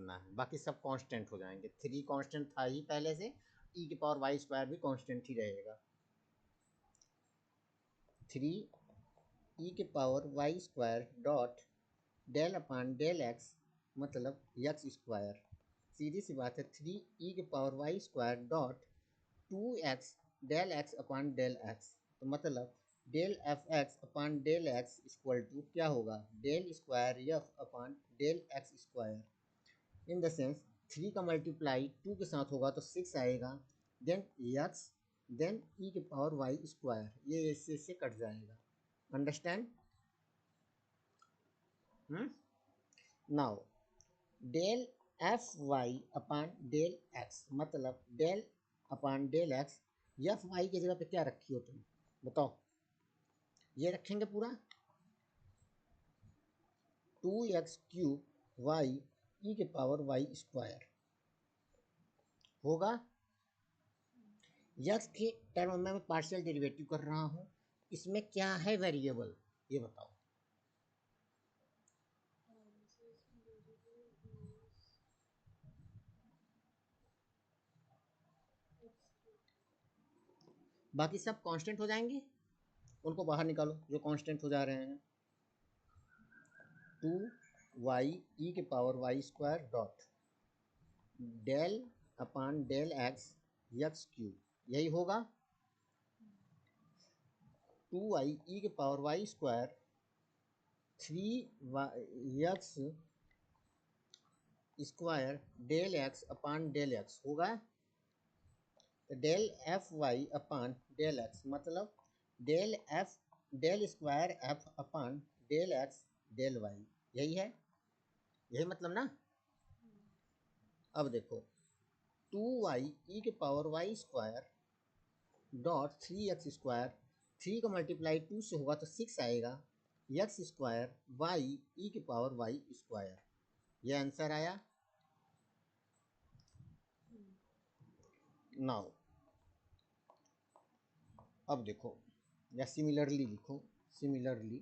करना है, बाकी सब कांस्टेंट हो जाएंगे। 3 कांस्टेंट था ही पहले से, ई के पावर वाई स्क्वायर भी कांस्टेंट ही रहेगा। 3 ई के power Y square dot del upon del x मतलब एक्स स्क्वायर। सीधी सी बात है, 3 ई के power Y square dot 2x del x upon del x, तो मतलब del F x upon del x equal to क्या होगा, del square F upon del x square. In the sense 3 का मल्टीप्लाई 2 के साथ होगा तो 6 आएगा, देन एक्स, देन ई के पावर वाई स्क्वायर, ये इससे कट जाएगा। Understand? Now del F Y upon del x मतलब del upon del X, F Y की जगह पे क्या रखी हो तुम बताओ? ये रखेंगे पूरा 2x³ वाई ई के पावर वाई स्क्वायर होगा। यक्स के टर्म में मैं पार्शियल डेरिवेटिव कर रहा हूँ, इसमें क्या है वेरिएबल ये बताओ? बाकी सब कांस्टेंट हो जाएंगे, उनको बाहर निकालो जो कांस्टेंट हो जा रहे हैं। 2y ई के power Y square dot del upon del X x³, यही होगा। 2y ई के power Y square 3x square del x upon del X होगा। Del F Y upon del x मतलब del square F upon del x del Y, यही है, यही मतलब ना। अब देखो 2y ई के power Y square dot 3x square, 3 का मल्टीप्लाई 2 से होगा तो 6 आएगा, एक्स स्क्वायर वाई ई के पावर वाई स्क्वायर, यह आंसर आया। नाउ अब देखो या सिमिलरली लिखो, similarly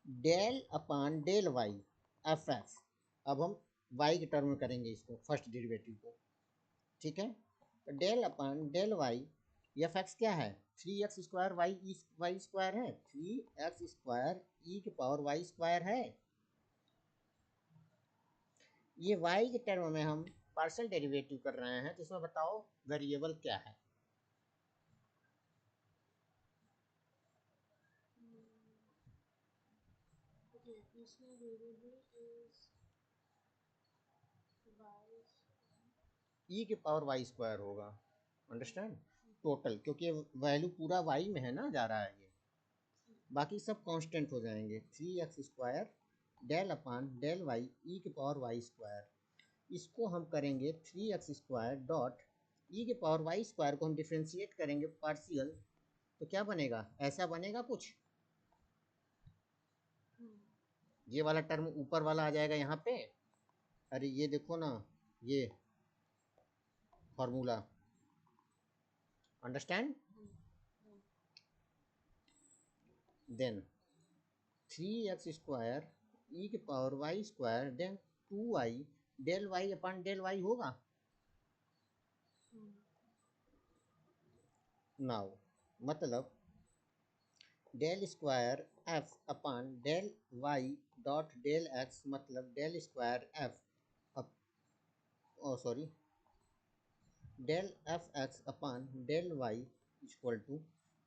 del upon del Y F x, अब हम वाई के टर्म में करेंगे इसको फर्स्ट डेरिवेटिव को, ठीक है। तो del upon del Y F x क्या है, 3x स्क्वायर वाई स्क्वायर है, 3x स्क्वायर ई के पावर वाई स्क्वायर है। ये वाई के टर्म में हम पार्शियल डेरिवेटिव कर रहे हैं, तो इसमें बताओ वेरिएबल क्या है? ई के पावर वाई स्क्वायर होगा। अंडरस्टैंड? टोटल, क्योंकि वैल्यू पूरा वाई में है ना जा रहा है ये, बाकी सब कांस्टेंट हो जाएंगे। 3x square del upon del Y ई के पावर वाई स्क्वायर, इसको हम करेंगे 3x स्क्वायर डॉट ई के पावर वाई स्क्वायर को हम डिफ्रेंशिएट करेंगे पार्शियल, तो क्या बनेगा, ऐसा बनेगा कुछ, ये वाला टर्म ऊपर वाला आ जाएगा यहाँ पे। अरे ये देखो ना, ये formula, understand? Then 3x square E के power Y square then 2y del Y upon del Y होगा। नाउ मतलब del square F upon del Y dot del x मतलब del square F sorry del F x upon del Y equal to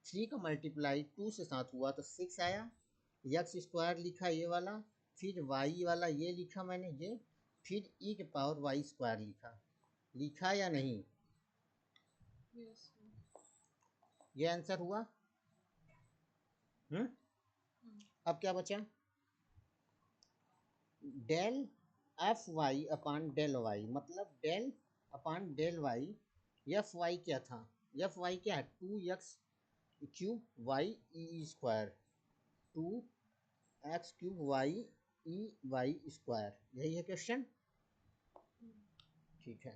3 का multiply 2 से साथ हुआ तो 6 आया, x square लिखा ये वाला, फिर वाई वाला ये लिखा मैंने ये, फिर ई के पावर वाई स्क्वायर लिखा, लिखा या नहीं? yes, ये आंसर हुआ। अब क्या बचा, del F Y upon del Y मतलब del upon del Y, F Y क्या था, एफ वाई क्या है 2x³ Y E square, 2x³ Y E Y square, यही है क्वेश्चन, ठीक है।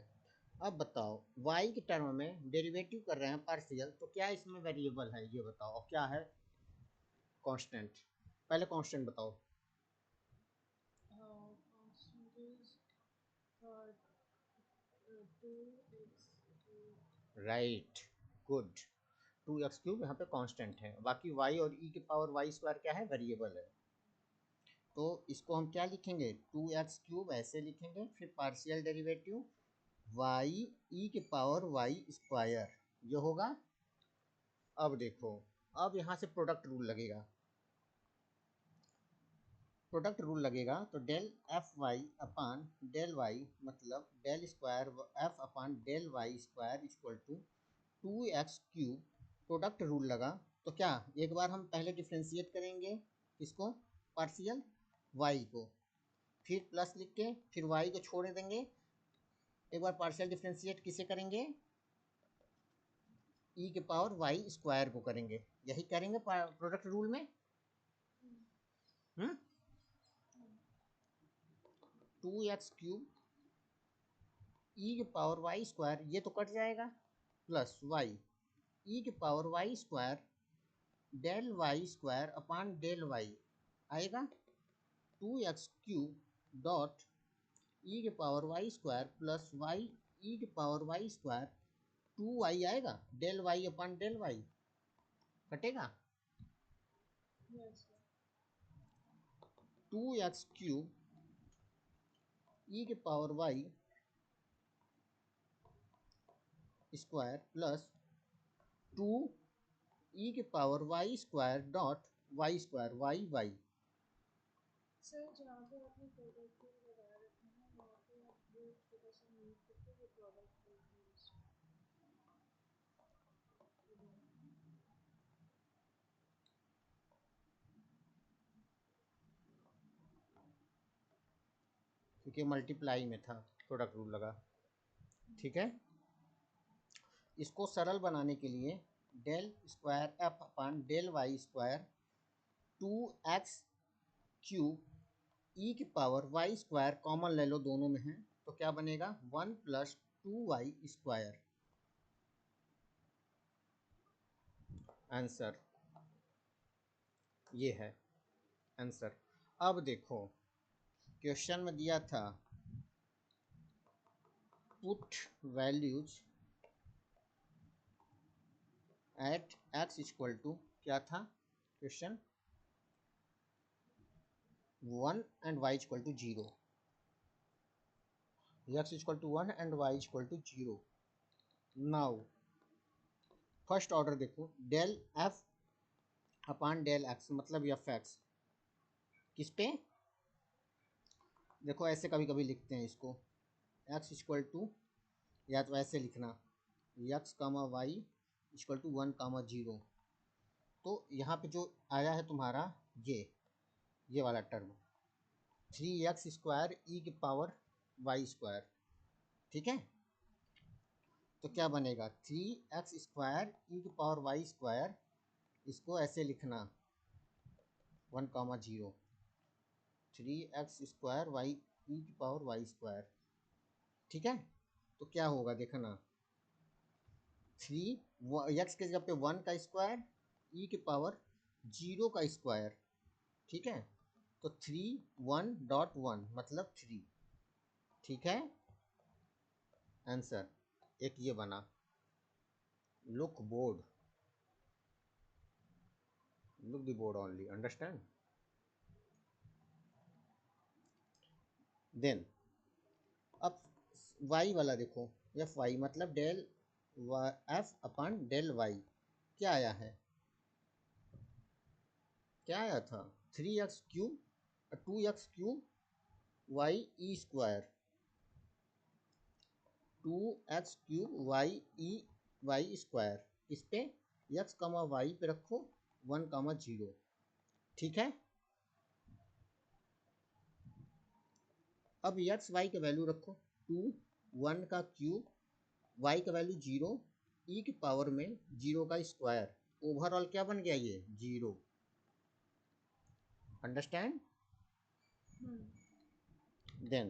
अब बताओ y के टर्म में डेरिवेटिव कर रहे हैं पार्शियल, तो क्या इसमें वेरिएबल है ये बताओ, क्या है कांस्टेंट? पहले कांस्टेंट बताओ। constant is 2x right, good. 2x³ यहाँ पे कांस्टेंट है, बाकी y और e के पावर वाई स्क्वायर क्या है, वेरिएबल है। तो इसको हम क्या लिखेंगे, 2x³ ऐसे लिखेंगे, फिर पार्शियल डेरिवेटिव y e के पावर वाई स्क्वायर, ये होगा। अब देखो, अब यहाँ से प्रोडक्ट रूल लगेगा। प्रोडक्ट रूल लगेगा तो del F Y upon del Y मतलब del square F upon del Y square equal to 2x³। Product rule लगा तो क्या, एक बार हम पहले डिफ्रेंशिएट करेंगे किसको, पार्शियल y को, फिर प्लस लिख के फिर y को छोड़ देंगे, एक बार पार्शियल डिफ्रेंशिएट किसे करेंगे, e के पावर वाई स्क्वायर को करेंगे। यही करेंगे प्रोडक्ट रूल में। 2x³ e के पावर वाई स्क्वायर, ये तो कट जाएगा, प्लस y e के power Y square del Y square upon del y आएगा। 2x³ डॉट e के power Y square plus y e के पावर वाई स्क्वायर 2y आएगा, del Y upon del y कटेगा। yes sir 2x³ e के power Y square plus 2 e के power Y square dot y square y y. Sir जहाँ पे आपने product rule लगा रखा है वहाँ पे आप वो छोटा सा नोट करके वो प्रोडक्ट रूल यूज क्योंकि मल्टीप्लाई में था, प्रोडक्ट रूल लगा, ठीक है। इसको सरल बनाने के लिए del square F upon del Y square 2x³ e की पावर वाई स्क्वायर कॉमन ले लो, दोनों में है तो क्या बनेगा, 1 प्लस 2y स्क्वायर। आंसर ये है आंसर। अब देखो क्वेश्चन में दिया था put values at x equal to, क्या था question, 1 and y equal to 0, x equal to 1 and y equal to 0। Now first order देखो, del f upon del x मतलब एफ एक्स, किस पे, देखो ऐसे कभी कभी लिखते हैं इसको, x इक्वल टू, या तो ऐसे लिखना x comma y equal to 1 comma 0। तो यहाँ पे जो आया है तुम्हारा ये वाला टर्म 3x² ई की पावर वाई स्क्वायर, ठीक है। तो क्या बनेगा, 3x² ई की पावर वाई स्क्वायर, इसको ऐसे लिखना 1 कामा 0, 3x² वाई ई की पावर वाई स्क्वायर, ठीक है। तो क्या होगा देखना, 3 x के जगह पे 1 का स्क्वायर ई की पावर 0 का स्क्वायर, ठीक है। तो 3 1.1 मतलब 3, ठीक है। आंसर एक ये बना, look board, look the board only, understand. Then अब y वाला देखो, एफ वाई मतलब del F upon del Y, क्या आया है, क्या आया था, 3x³ 2x³ Y E square, 2x³ Y E Y square, इस पे x कामा वाई पे रखो 1 कामा 0, ठीक है। अब x y का वैल्यू रखो, 2 1 का क्यूब, y का वैल्यू 0, e की पावर में 0 का स्क्वायर, ओवरऑल क्या बन गया ये 0, अंडरस्टैंड। देन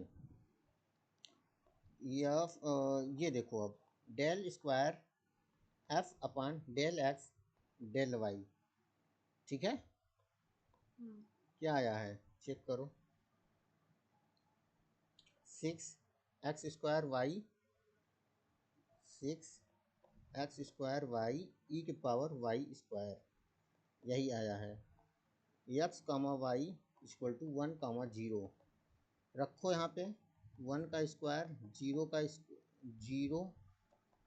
ये देखो, अब del square F upon del x del y, ठीक है। क्या आया है चेक करो, 6x² y 6x² y e के पावर y स्क्वायर, यही आया है। x, y इक्वल टू 1, 0 रखो यहाँ पे, 1 का स्क्वायर, 0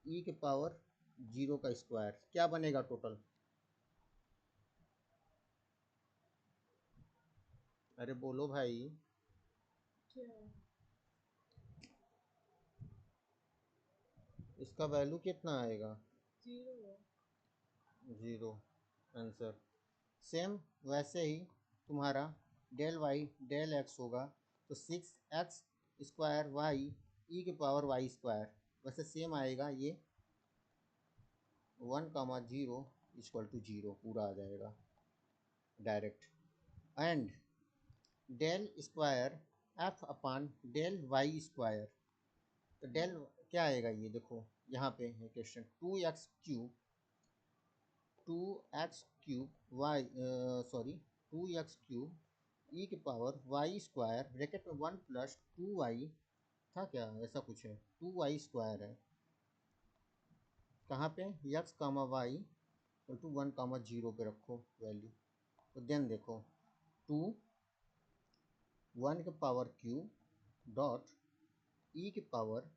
e के पावर 0 का स्क्वायर, क्या बनेगा टोटल? अरे बोलो भाई। क्या? इसका वैल्यू कितना आएगा? 0। 0 आंसर। सेम वैसे ही तुम्हारा डेल वाई डेल एक्स होगा, तो 6x² वाई ई के पावर वाई स्क्वायर, वैसे सेम आएगा ये, 1, 0 इक्वल टू 0 पूरा आ जाएगा direct. And del square F upon del Y square, तो डेल क्या आएगा ये देखो, यहाँ पे है question, 2x³ Y, sorry 2x³ ई के पावर वाई स्क्वायर ब्रैकेट में 1 + 2y था क्या, ऐसा कुछ है, 2y स्क्वायर है, कहाँ पे, x, y इक्वल टू 1, 0 पे रखो वैल्यू, तो देन देखो 2 1 के पावर क्यूब डॉट ई के पावर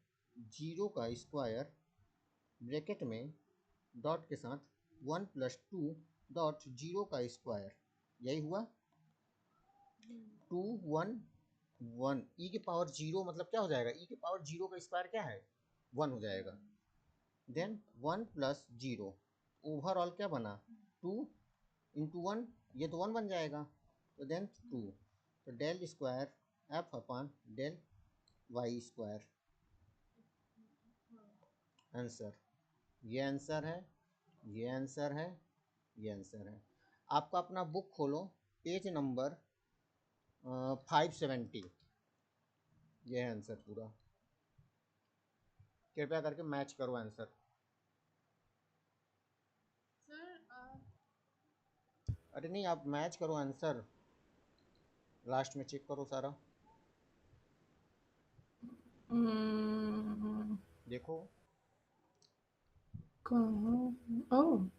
0 का स्क्वायर ब्रैकेट में डॉट के साथ 1 + 2 डॉट 0 का स्क्वायर, यही हुआ। 2 1 1 ई के पावर 0 मतलब क्या हो जाएगा, ई के पावर 0 का स्क्वायर क्या है, 1 हो जाएगा। देन 1 + 0 ओवरऑल क्या बना, 2 × 1, ये तो 1 बन जाएगा, तो देन 2, तो del square F upon del Y square answer. ये आंसर है, ये आंसर है, ये आंसर है। आपका अपना बुक खोलो, पेज नंबर 570, ये है आंसर पूरा, कृपया करके मैच करो आंसर। सर अरे नहीं, आप मैच करो आंसर, लास्ट में चेक करो सारा, देखो। कहाँ? ओह